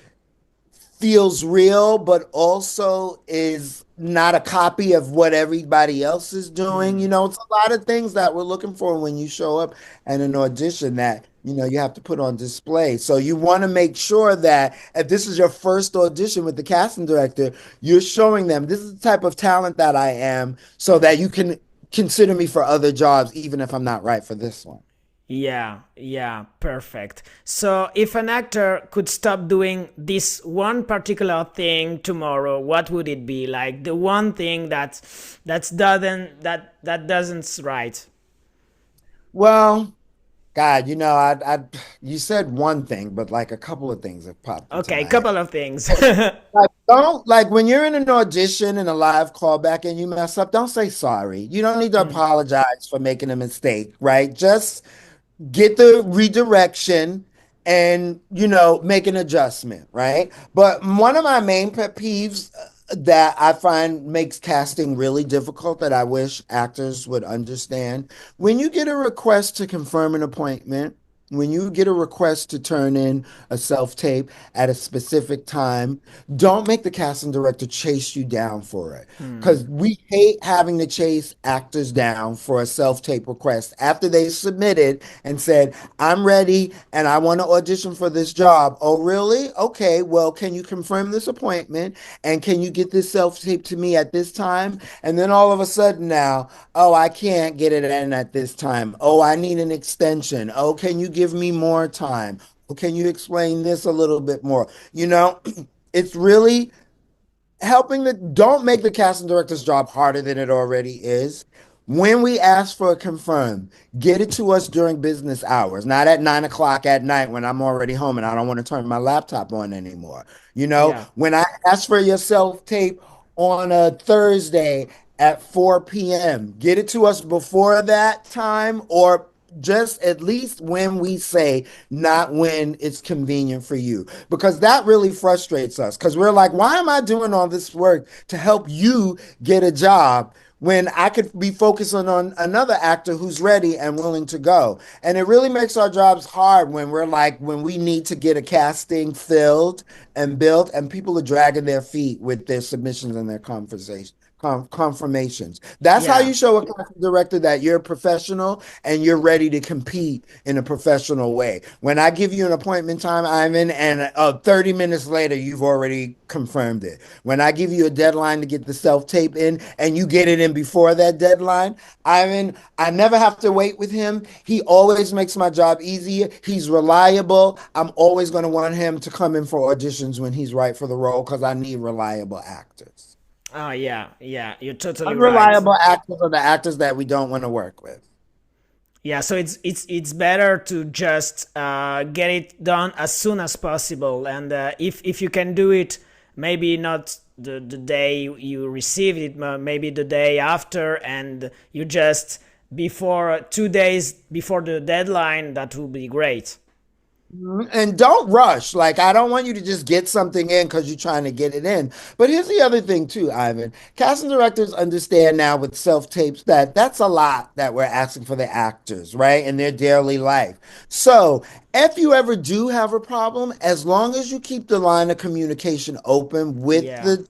feels real, but also is not a copy of what everybody else is doing. Mm. It's a lot of things that we're looking for when you show up at an audition that, you have to put on display. So you want to make sure that if this is your first audition with the casting director, you're showing them this is the type of talent that I am so that you can consider me for other jobs, even if I'm not right for this one. Yeah, yeah, perfect. So if an actor could stop doing this one particular thing tomorrow, what would it be? Like the one thing that doesn't right. Well, God, you said one thing, but like a couple of things have popped into Okay, my head. couple of things. Like, don't like when you're in an audition and a live callback and you mess up, don't say sorry. You don't need to Mm, apologize for making a mistake, right? Just get the redirection and make an adjustment, right? But one of my main pet peeves that I find makes casting really difficult that I wish actors would understand, when you get a request to confirm an appointment, when you get a request to turn in a self-tape at a specific time, don't make the casting director chase you down for it, mm. because we hate having to chase actors down for a self-tape request after they submitted and said, I'm ready and I want to audition for this job. Oh, really? Okay, well, can you confirm this appointment? And can you get this self-tape to me at this time? And then all of a sudden now, oh, I can't get it in at this time. Oh, I need an extension. Oh, can you give me more time? Oh, can you explain this a little bit more? It's really don't make the casting director's job harder than it already is. When we ask for a confirm, get it to us during business hours, not at 9 o'clock at night when I'm already home and I don't want to turn my laptop on anymore. Yeah. When I ask for your self tape on a Thursday at 4 p.m., get it to us before that time, or just at least when we say, not when it's convenient for you, because that really frustrates us, because we're like, why am I doing all this work to help you get a job when I could be focusing on another actor who's ready and willing to go? And it really makes our jobs hard when when we need to get a casting filled and built, and people are dragging their feet with their submissions and their confirmations. That's how Yeah. you show a casting director that you're a professional and you're ready to compete in a professional way. When I give you an appointment time, Ivan, and 30 minutes later, you've already confirmed it. When I give you a deadline to get the self tape in and you get it in before that deadline, Ivan, I never have to wait with him. He always makes my job easier. He's reliable. I'm always going to want him to come in for auditions when he's right for the role, because I need reliable actors. Oh, yeah. Yeah. You're totally right. Unreliable actors are the actors that we don't want to work with. Yeah. So it's better to just get it done as soon as possible, and if you can do it, maybe not the day you receive it, maybe the day after, and you just before 2 days before the deadline, that will be great. And don't rush. Like, I don't want you to just get something in because you're trying to get it in. But here's the other thing, too, Ivan. Casting directors understand now with self tapes that that's a lot that we're asking for the actors, right? In their daily life. So, if you ever do have a problem, as long as you keep the line of communication open with Yeah. the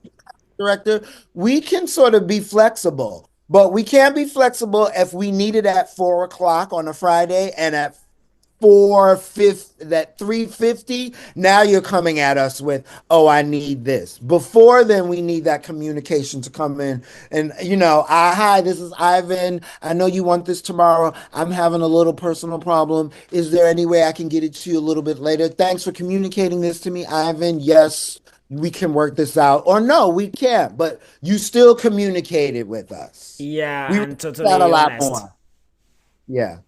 director, we can sort of be flexible. But we can't be flexible if we need it at 4 o'clock on a Friday and at 450, that 350, now you're coming at us with, oh, I need this. Before then, we need that communication to come in and, hi, this is Ivan, I know you want this tomorrow, I'm having a little personal problem, is there any way I can get it to you a little bit later? Thanks for communicating this to me, Ivan. Yes, we can work this out, or no, we can't, but you still communicated with us. Yeah, We and respect that a totally lot honest. more. Yeah.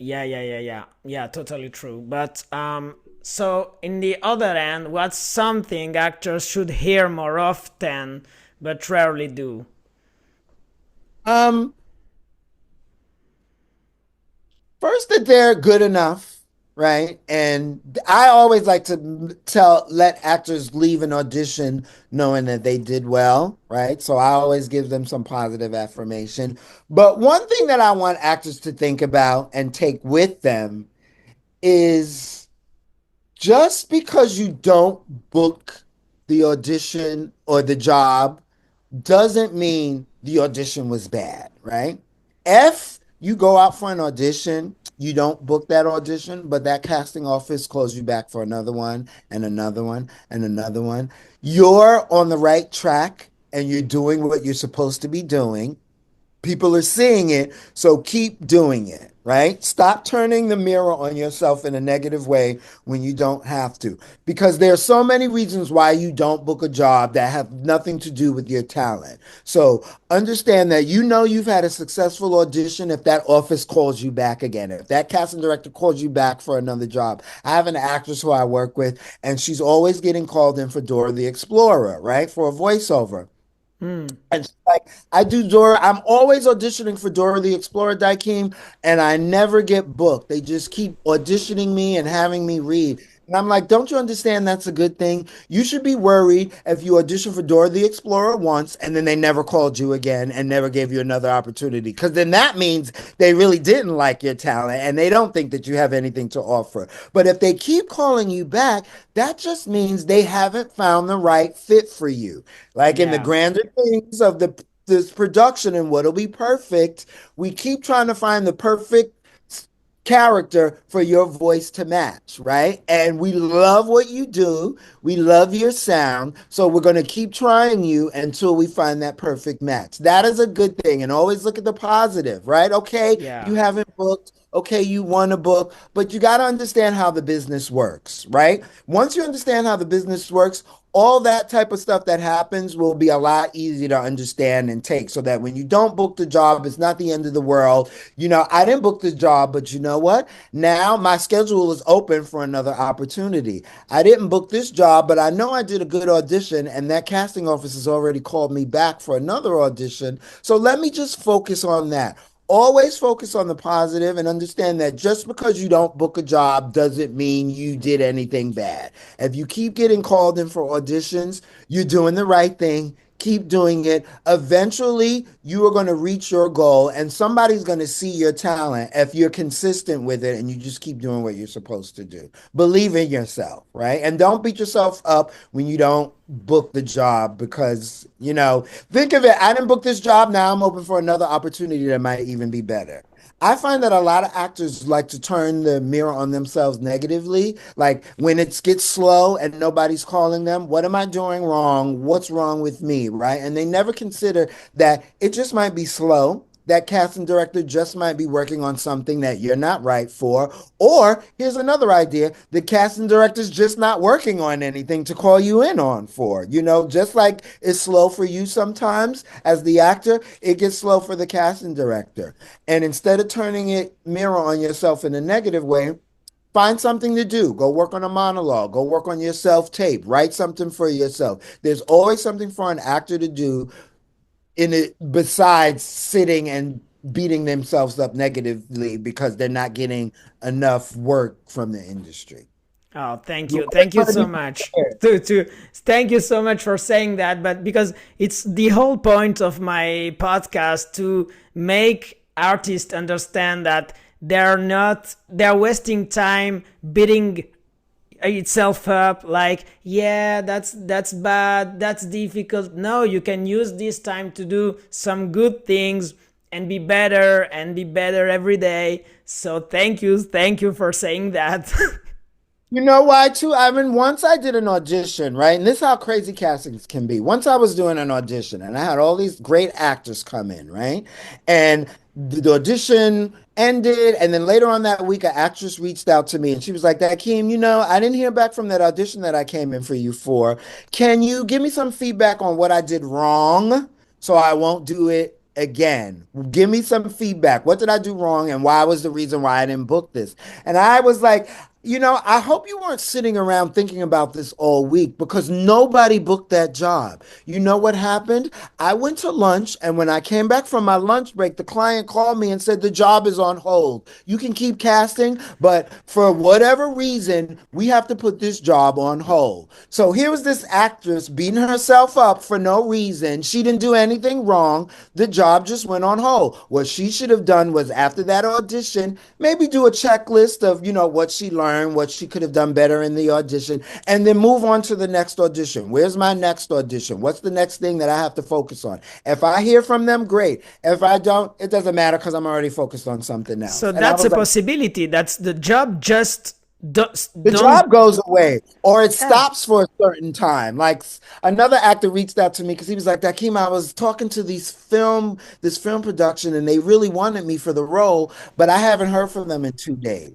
Yeah, yeah, totally true. But so in the other end, what's something actors should hear more often but rarely do? um First, that they're good enough, right? And I always like to let actors leave an audition knowing that they did well, right? So I always give them some positive affirmation. But one thing that I want actors to think about and take with them is, just because you don't book the audition or the job doesn't mean the audition was bad, right? If you go out for an audition, you don't book that audition, but that casting office calls you back for another one and another one and another one. You're on the right track and you're doing what you're supposed to be doing. People are seeing it, so keep doing it, right? Stop turning the mirror on yourself in a negative way when you don't have to. Because there are so many reasons why you don't book a job that have nothing to do with your talent. So understand that you know you've had a successful audition if that office calls you back again, if that casting director calls you back for another job. I have an actress who I work with, and she's always getting called in for Dora the Explorer, right? For a voiceover. Mm. And she's like, I do Dora. I'm always auditioning for Dora the Explorer, Diakeim, and I never get booked. They just keep auditioning me and having me read. And I'm like, don't you understand that's a good thing? You should be worried if you audition for Dora the Explorer once and then they never called you again and never gave you another opportunity. Because then that means they really didn't like your talent and they don't think that you have anything to offer. But if they keep calling you back, that just means they haven't found the right fit for you. Like in the Yeah. grander things of this production and what'll be perfect, we keep trying to find the perfect character for your voice to match, right? And we love what you do. We love your sound. So we're going to keep trying you until we find that perfect match. That is a good thing. And always look at the positive, right? Okay, Yeah. you haven't booked. Okay, you won a book, but you got to understand how the business works, right? Once you understand how the business works, all that type of stuff that happens will be a lot easier to understand and take so that when you don't book the job, it's not the end of the world. I didn't book the job, but you know what? Now my schedule is open for another opportunity. I didn't book this job, but I know I did a good audition, and that casting office has already called me back for another audition. So let me just focus on that. Always focus on the positive and understand that just because you don't book a job doesn't mean you did anything bad. If you keep getting called in for auditions, you're doing the right thing. Keep doing it. Eventually, you are going to reach your goal, and somebody's going to see your talent if you're consistent with it and you just keep doing what you're supposed to do. Believe in yourself, right? And don't beat yourself up when you don't book the job because, think of it. I didn't book this job. Now I'm open for another opportunity that might even be better. I find that a lot of actors like to turn the mirror on themselves negatively. Like when it gets slow and nobody's calling them, what am I doing wrong? What's wrong with me? Right. And they never consider that it just might be slow. That casting director just might be working on something that you're not right for. Or here's another idea: the casting director's just not working on anything to call you in on for. Just like it's slow for you sometimes as the actor, it gets slow for the casting director. And instead of turning it mirror on yourself in a negative way, find something to do. Go work on a monologue. Go work on your self tape. Write something for yourself. There's always something for an actor to do in it besides sitting and beating themselves up negatively because they're not getting enough work from the industry. Oh, thank You you. always Thank you want to so be much. prepared. Thank you so much for saying that. But because it's the whole point of my podcast to make artists understand that they're wasting time beating itself up like, yeah, that's bad, that's difficult. No, you can use this time to do some good things and be better every day. So thank you for saying that. You know why too, Ivan? Once I did an audition, right? And this is how crazy castings can be. Once I was doing an audition and I had all these great actors come in, right? And the audition ended, and then later on that week, an actress reached out to me and she was like, Akeem, I didn't hear back from that audition that I came in for you for. Can you give me some feedback on what I did wrong so I won't do it again? Give me some feedback. What did I do wrong and why was the reason why I didn't book this? And I was like, I hope you weren't sitting around thinking about this all week because nobody booked that job. You know what happened? I went to lunch, and when I came back from my lunch break, the client called me and said the job is on hold. You can keep casting, but for whatever reason, we have to put this job on hold. So here was this actress beating herself up for no reason. She didn't do anything wrong. The job just went on hold. What she should have done was after that audition, maybe do a checklist of, what she learned, what she could have done better in the audition, and then move on to the next audition. Where's my next audition? What's the next thing that I have to focus on? If I hear from them, great. If I don't, it doesn't matter because I'm already focused on something else. So And I that's was a like, possibility. That's the job just The don't. job goes away or it Yeah. stops for a certain time. Like another actor reached out to me because he was like, Dakeem, I was talking to this film production and they really wanted me for the role, but I haven't heard from them in 2 days.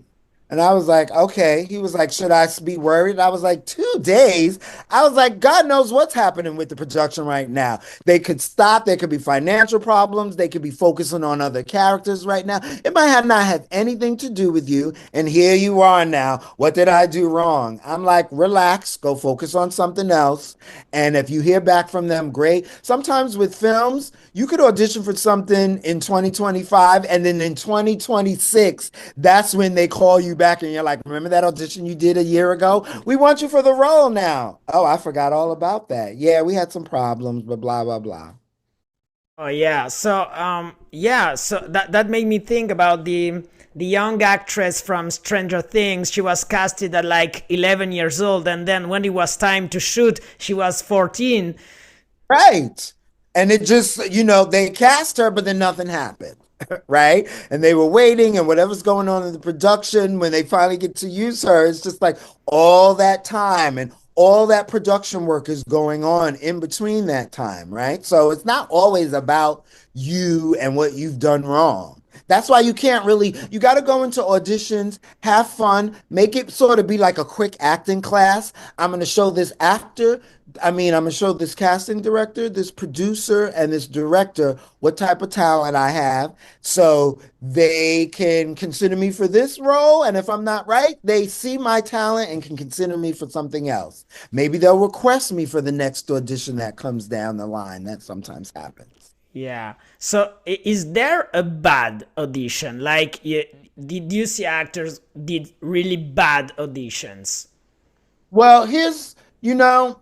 And I was like, okay. He was like, should I be worried? I was like, 2 days? I was like, God knows what's happening with the production right now. They could stop. There could be financial problems. They could be focusing on other characters right now. It might have not have anything to do with you. And here you are now. What did I do wrong? I'm like, relax, go focus on something else. And if you hear back from them, great. Sometimes with films, you could audition for something in 2025, and then in 2026, that's when they call you back and you're like, remember that audition you did a year ago? We want you for the role now. Oh, I forgot all about that. Yeah, we had some problems, but blah, blah, blah. Oh yeah. So yeah, so that made me think about the young actress from Stranger Things. She was casted at like 11 years old, and then when it was time to shoot, she was 14. Right. And it just, they cast her, but then nothing happened. Right. And they were waiting, and whatever's going on in the production, when they finally get to use her, it's just like all that time and all that production work is going on in between that time. Right. So it's not always about you and what you've done wrong. That's why you got to go into auditions, have fun, make it sort of be like a quick acting class. I'm going to show this actor I'm gonna show this casting director, this producer, and this director what type of talent I have, so they can consider me for this role. And if I'm not right, they see my talent and can consider me for something else. Maybe they'll request me for the next audition that comes down the line. That sometimes happens. Yeah. So is there a bad audition? Like, did you see actors did really bad auditions? Well, you know,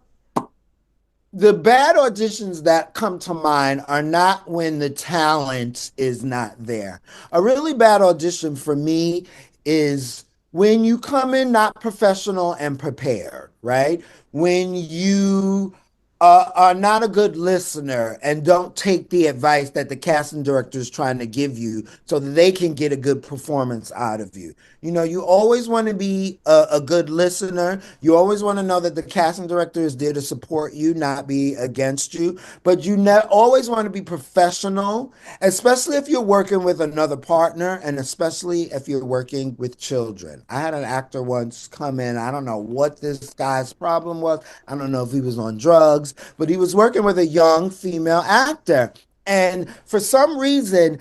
the bad auditions that come to mind are not when the talent is not there. A really bad audition for me is when you come in not professional and prepared, right? When you are not a good listener and don't take the advice that the casting director is trying to give you so that they can get a good performance out of you. You always want to be a good listener. You always want to know that the casting director is there to support you, not be against you. But always want to be professional, especially if you're working with another partner and especially if you're working with children. I had an actor once come in. I don't know what this guy's problem was. I don't know if he was on drugs, but he was working with a young female actor. And for some reason,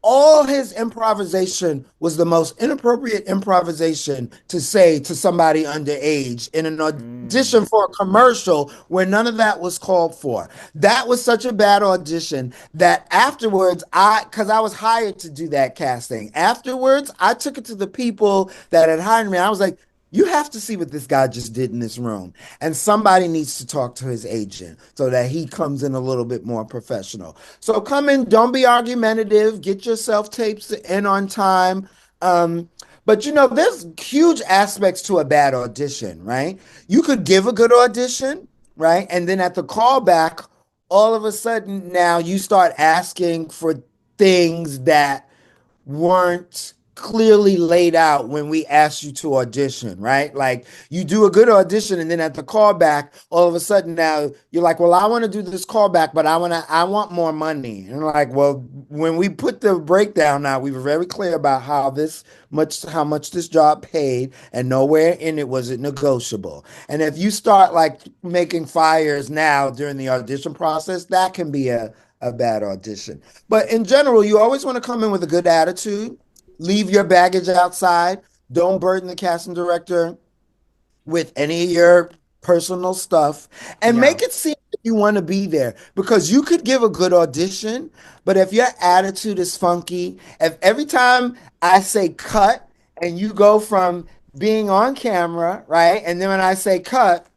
all his improvisation was the most inappropriate improvisation to say to somebody underage in an audition Mm. for a commercial where none of that was called for. That was such a bad audition that afterwards, because I was hired to do that casting, afterwards, I took it to the people that had hired me. I was like, you have to see what this guy just did in this room. And somebody needs to talk to his agent so that he comes in a little bit more professional. So come in, don't be argumentative, get your self tapes in on time. But there's huge aspects to a bad audition, right? You could give a good audition, right? And then at the callback, all of a sudden now you start asking for things that weren't clearly laid out when we asked you to audition, right? Like you do a good audition and then at the callback, all of a sudden now you're like, well, I want to do this callback, but I want more money. And like, well, when we put the breakdown out, we were very clear about how much this job paid, and nowhere in it was it negotiable. And if you start like making fires now during the audition process, that can be a bad audition. But in general, you always want to come in with a good attitude, leave your baggage outside, don't burden the casting director with any of your personal stuff, and Yeah. make it seem like you want to be there, because you could give a good audition, but if your attitude is funky, if every time I say cut and you go from being on camera, right? And then when I say cut,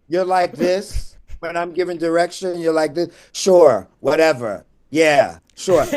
you're like this. When I'm giving direction, you're like this. Sure, whatever. Yeah, sure.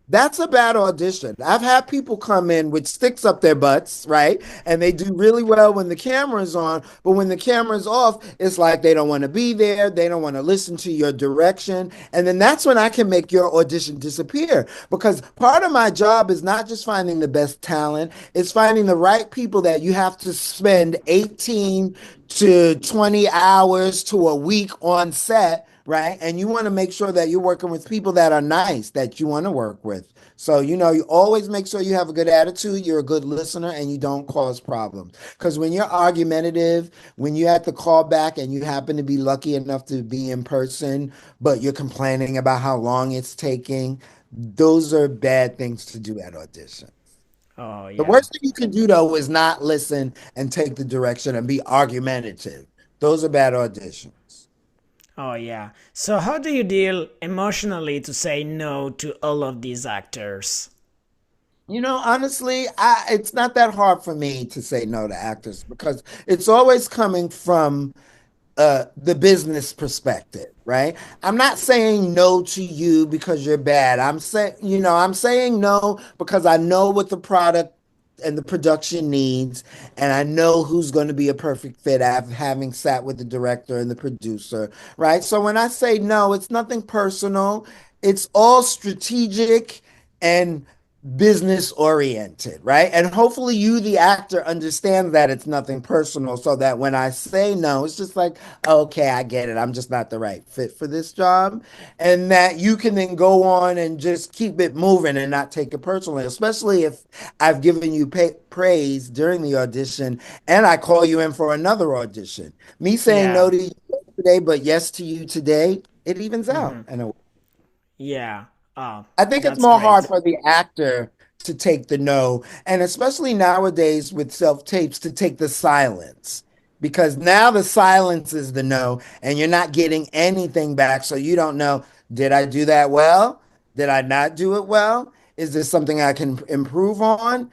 That's a bad audition. I've had people come in with sticks up their butts, right? And they do really well when the camera's on, but when the camera's off, it's like they don't want to be there, they don't want to listen to your direction, and then that's when I can make your audition disappear because part of my job is not just finding the best talent, it's finding the right people that you have to spend 18 to 20 hours to a week on set, right? And you want to make sure that you're working with people that are nice, that you want to work with. So, you always make sure you have a good attitude, you're a good listener, and you don't cause problems. Because when you're argumentative, when you have to call back and you happen to be lucky enough to be in person, but you're complaining about how long it's taking, those are bad things to do at audition. Oh, The yeah. worst thing you can do though is not listen and take the direction and be argumentative. Those are bad auditions. Oh, yeah. So, how do you deal emotionally to say no to all of these actors? Honestly, it's not that hard for me to say no to actors because it's always coming from the business perspective, right? I'm not saying no to you because you're bad. I'm saying no because I know what the product and the production needs, and I know who's going to be a perfect fit after having sat with the director and the producer, right? So when I say no, it's nothing personal. It's all strategic and business oriented, right? And hopefully you, the actor, understand that it's nothing personal so that when I say no, it's just like, okay, I get it. I'm just not the right fit for this job. And that you can then go on and just keep it moving and not take it personally, especially if I've given you praise during the audition and I call you in for another audition. Me saying no Yeah. to you today, but yes to you today, it evens out. And Yeah. Oh, I think it's that's more hard great. for the actor to take the no, and especially nowadays with self tapes to take the silence. Because now the silence is the no, and you're not getting anything back. So you don't know, did I do that well? Did I not do it well? Is this something I can improve on?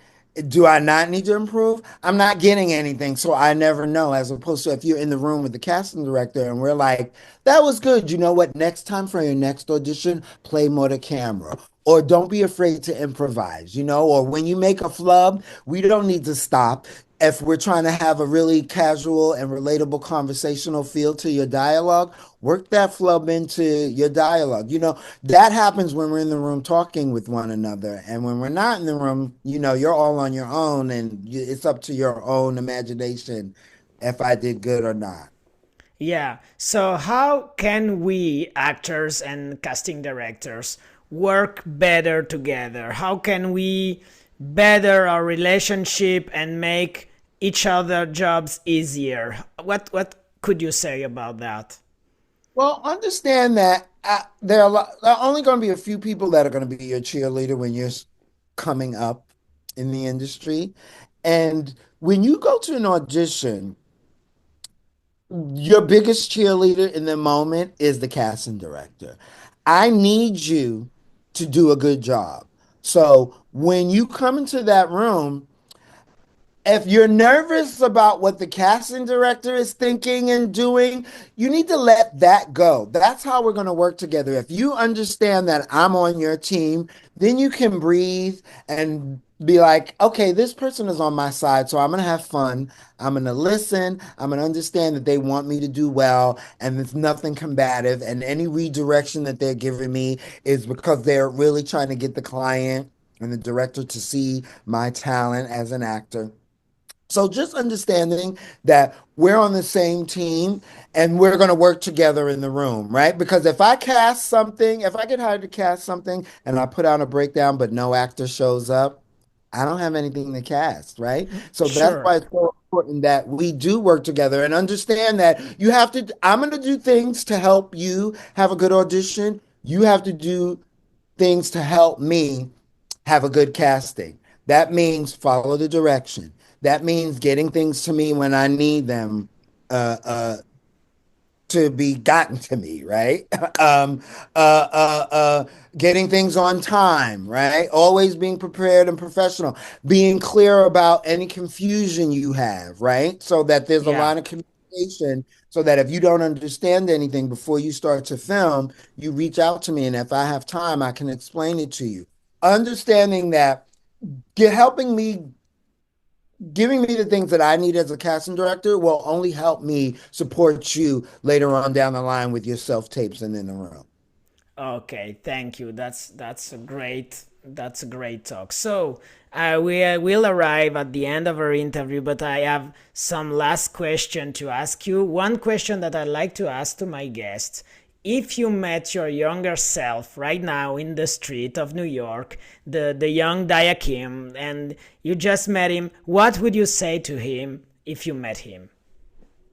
Do I not need to improve? I'm not getting anything, so I never know. As opposed to if you're in the room with the casting director and we're like, that was good. You know what? Next time for your next audition, play more to camera. Or don't be afraid to improvise, or when you make a flub, we don't need to stop. If we're trying to have a really casual and relatable conversational feel to your dialogue, work that flub into your dialogue. That happens when we're in the room talking with one another. And when we're not in the room, you're all on your own and it's up to your own imagination if I did good or not. Yeah. So, how can we, actors and casting directors, work better together? How can we better our relationship and make each other jobs easier? What could you say about that? Well, understand that there are only going to be a few people that are going to be your cheerleader when you're coming up in the industry. And when you go to an audition, your biggest cheerleader in the moment is the casting director. I need you to do a good job. So when you come into that room, if you're nervous about what the casting director is thinking and doing, you need to let that go. That's how we're going to work together. If you understand that I'm on your team, then you can breathe and be like, okay, this person is on my side, so I'm going to have fun. I'm going to listen. I'm going to understand that they want me to do well, and it's nothing combative. And any redirection that they're giving me is because they're really trying to get the client and the director to see my talent as an actor. So just understanding that we're on the same team and we're going to work together in the room, right? Because if I get hired to cast something and I put out a breakdown, but no actor shows up, I don't have anything to cast, right? So that's Sure. why it's so important that we do work together and understand that I'm going to do things to help you have a good audition. You have to do things to help me have a good casting. That means follow the direction. That means getting things to me when I need them uh, uh, to be gotten to me, right? um, uh, uh, uh, Getting things on time, right? Always being prepared and professional, being clear about any confusion you have, right? So that there's a Yeah. line of communication communication so that if you don't understand anything before you start to film, you reach out to me. And if I have time, I can explain it to you. Understanding that, helping me, giving me the things that I need as a casting director will only help me support you later on down the line with your self tapes and in the room. Okay, thank you. That's a great talk. So we will arrive at the end of our interview, but I have some last question to ask you. One question that I like to ask to my guests: if you met your younger self right now in the street of New York, the young Diakeim, and you just met him, what would you say to him if you met him?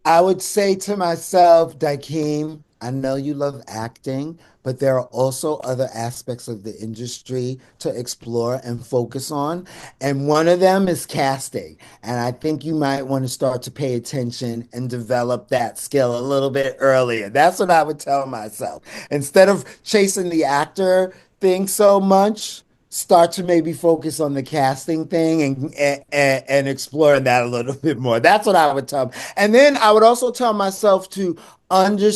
I would say to myself, Dakeem, I know you love acting, but there are also other aspects of the industry to explore and focus on. And one of them is casting. And I think you might want to start to pay attention and develop that skill a little bit earlier. That's what I would tell myself. Instead of chasing the actor thing so much, start to maybe focus on the casting thing and exploring that a little bit more. That's what I would tell them. And then I would also tell myself to under,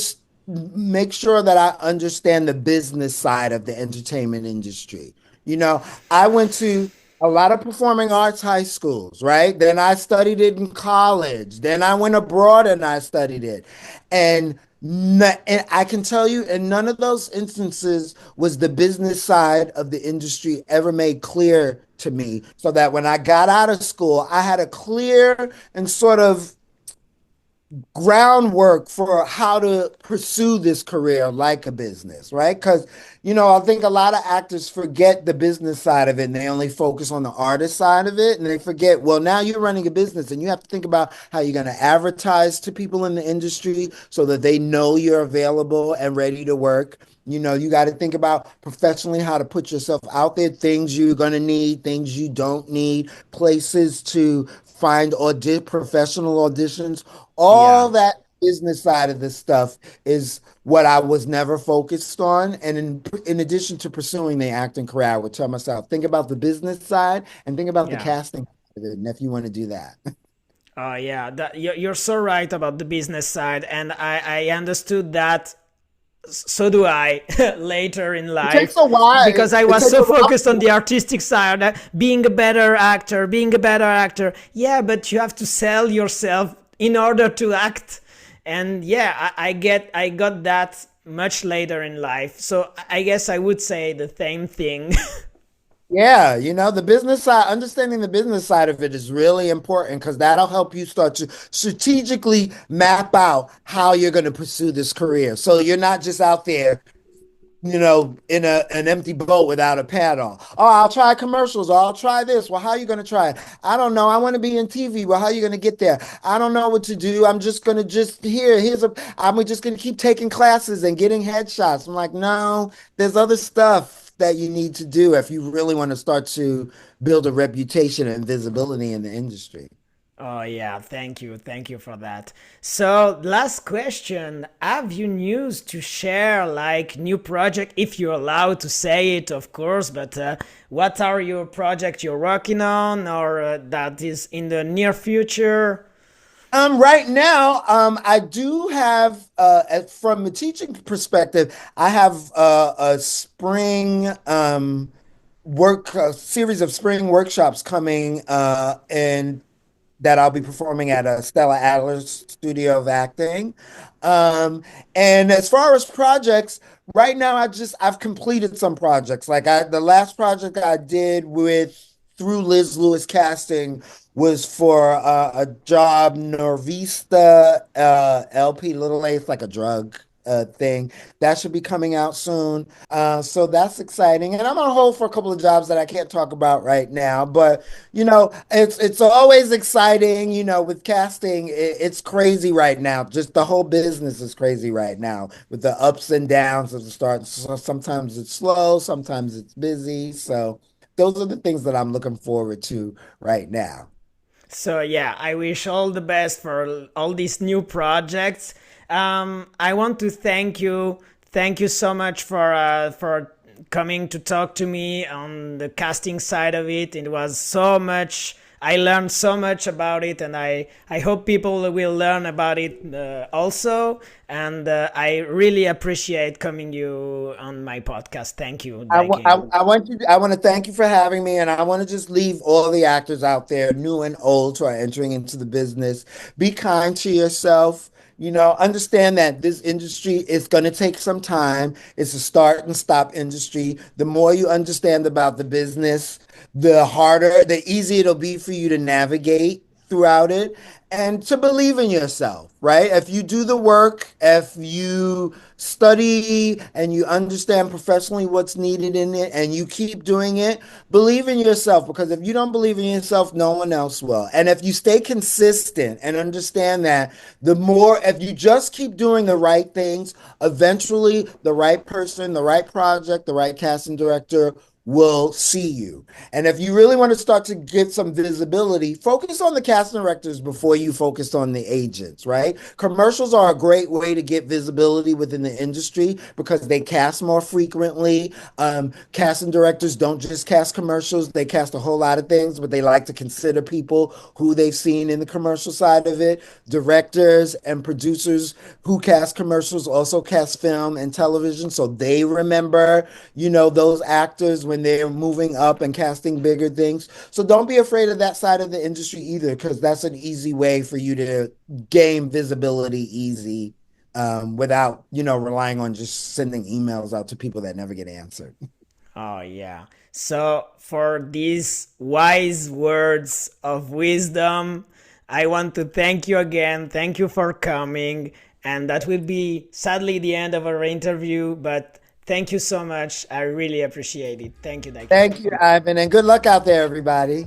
make sure that I understand the business side of the entertainment industry. You know, I went to a lot of performing arts high schools, right? Then I studied it in college. Then I went abroad and I studied it. And and I can tell you, in none of those instances was the business side of the industry ever made clear to me, so that when I got out of school, I had a clear and sort of groundwork for how to pursue this career like a business, right? Because, I think a lot of actors forget the business side of it and they only focus on the artist side of it. And they forget, well, now you're running a business and you have to think about how you're going to advertise to people in the industry so that they know you're available and ready to work. You got to think about professionally how to put yourself out there, things you're going to need, things you don't need, places to find professional auditions. All Yeah. that business side of this stuff is what I was never focused on. And in addition to pursuing the acting career, I would tell myself, think about the business side and think about the Yeah. casting side of it, and if you want to do that. Oh, yeah. You're so right about the business side. And I understood that. So do I later in It takes life, a while. because I It was takes so a while. focused on the artistic side, being a better actor, being a better actor. Yeah, but you have to sell yourself in order to act. And yeah, I got that much later in life. So I guess I would say the same thing. Yeah, the business side, understanding the business side of it is really important because that'll help you start to strategically map out how you're going to pursue this career. So you're not just out there, in an empty boat without a paddle. Oh, I'll try commercials. Or I'll try this. Well, how are you going to try it? I don't know. I want to be in TV. Well, how are you going to get there? I don't know what to do. I'm just going to I'm just going to keep taking classes and getting headshots. I'm like, no, there's other stuff that you need to do if you really want to start to build a reputation and visibility in the industry. Oh yeah, thank you for that. So last question, have you news to share, like new project, if you're allowed to say it, of course, but what are your project you're working on, or that is in the near future? Right now, I do have, from a teaching perspective, I have a spring series of spring workshops coming, and that I'll be performing at a Stella Adler Studio of Acting. Um, and as far as projects, right now I've completed some projects. Like the last project I did with through Liz Lewis Casting was for a job Norvista LP little a, it's like a drug thing that should be coming out soon. So that's exciting. And I'm on hold for a couple of jobs that I can't talk about right now. But it's always exciting. With casting, it's crazy right now. Just the whole business is crazy right now with the ups and downs of the start. So sometimes it's slow, sometimes it's busy. So those are the things that I'm looking forward to right now. So yeah, I wish all the best for all these new projects. I want to thank you so much for coming to talk to me on the casting side of it. It was so much I learned so much about it, and I hope people will learn about it also. And I really appreciate coming you on my podcast. Thank you, Diakeim. I want to thank you for having me, and I want to just leave all the actors out there, new and old, who are entering into the business. Be kind to yourself. You know, understand that this industry is going to take some time. It's a start and stop industry. The more you understand about the business, the easier it'll be for you to navigate throughout it and to believe in yourself, right? If you do the work, if you study and you understand professionally what's needed in it and you keep doing it, believe in yourself, because if you don't believe in yourself, no one else will. And if you stay consistent and understand that if you just keep doing the right things, eventually the right person, the right project, the right casting director will see you. And if you really want to start to get some visibility, focus on the casting directors before you focus on the agents, right? Commercials are a great way to get visibility within the industry because they cast more frequently. Casting directors don't just cast commercials, they cast a whole lot of things, but they like to consider people who they've seen in the commercial side of it. Directors and producers who cast commercials also cast film and television, so they remember, those actors when they're moving up and casting bigger things. So don't be afraid of that side of the industry either, because that's an easy way for you to gain visibility easy, without, relying on just sending emails out to people that never get answered. Oh, yeah. So, for these wise words of wisdom, I want to thank you again. Thank you for coming. And that will be sadly the end of our interview, but thank you so much. I really appreciate it. Thank you, Diakeim. Thank you, Ivan, and good luck out there, everybody.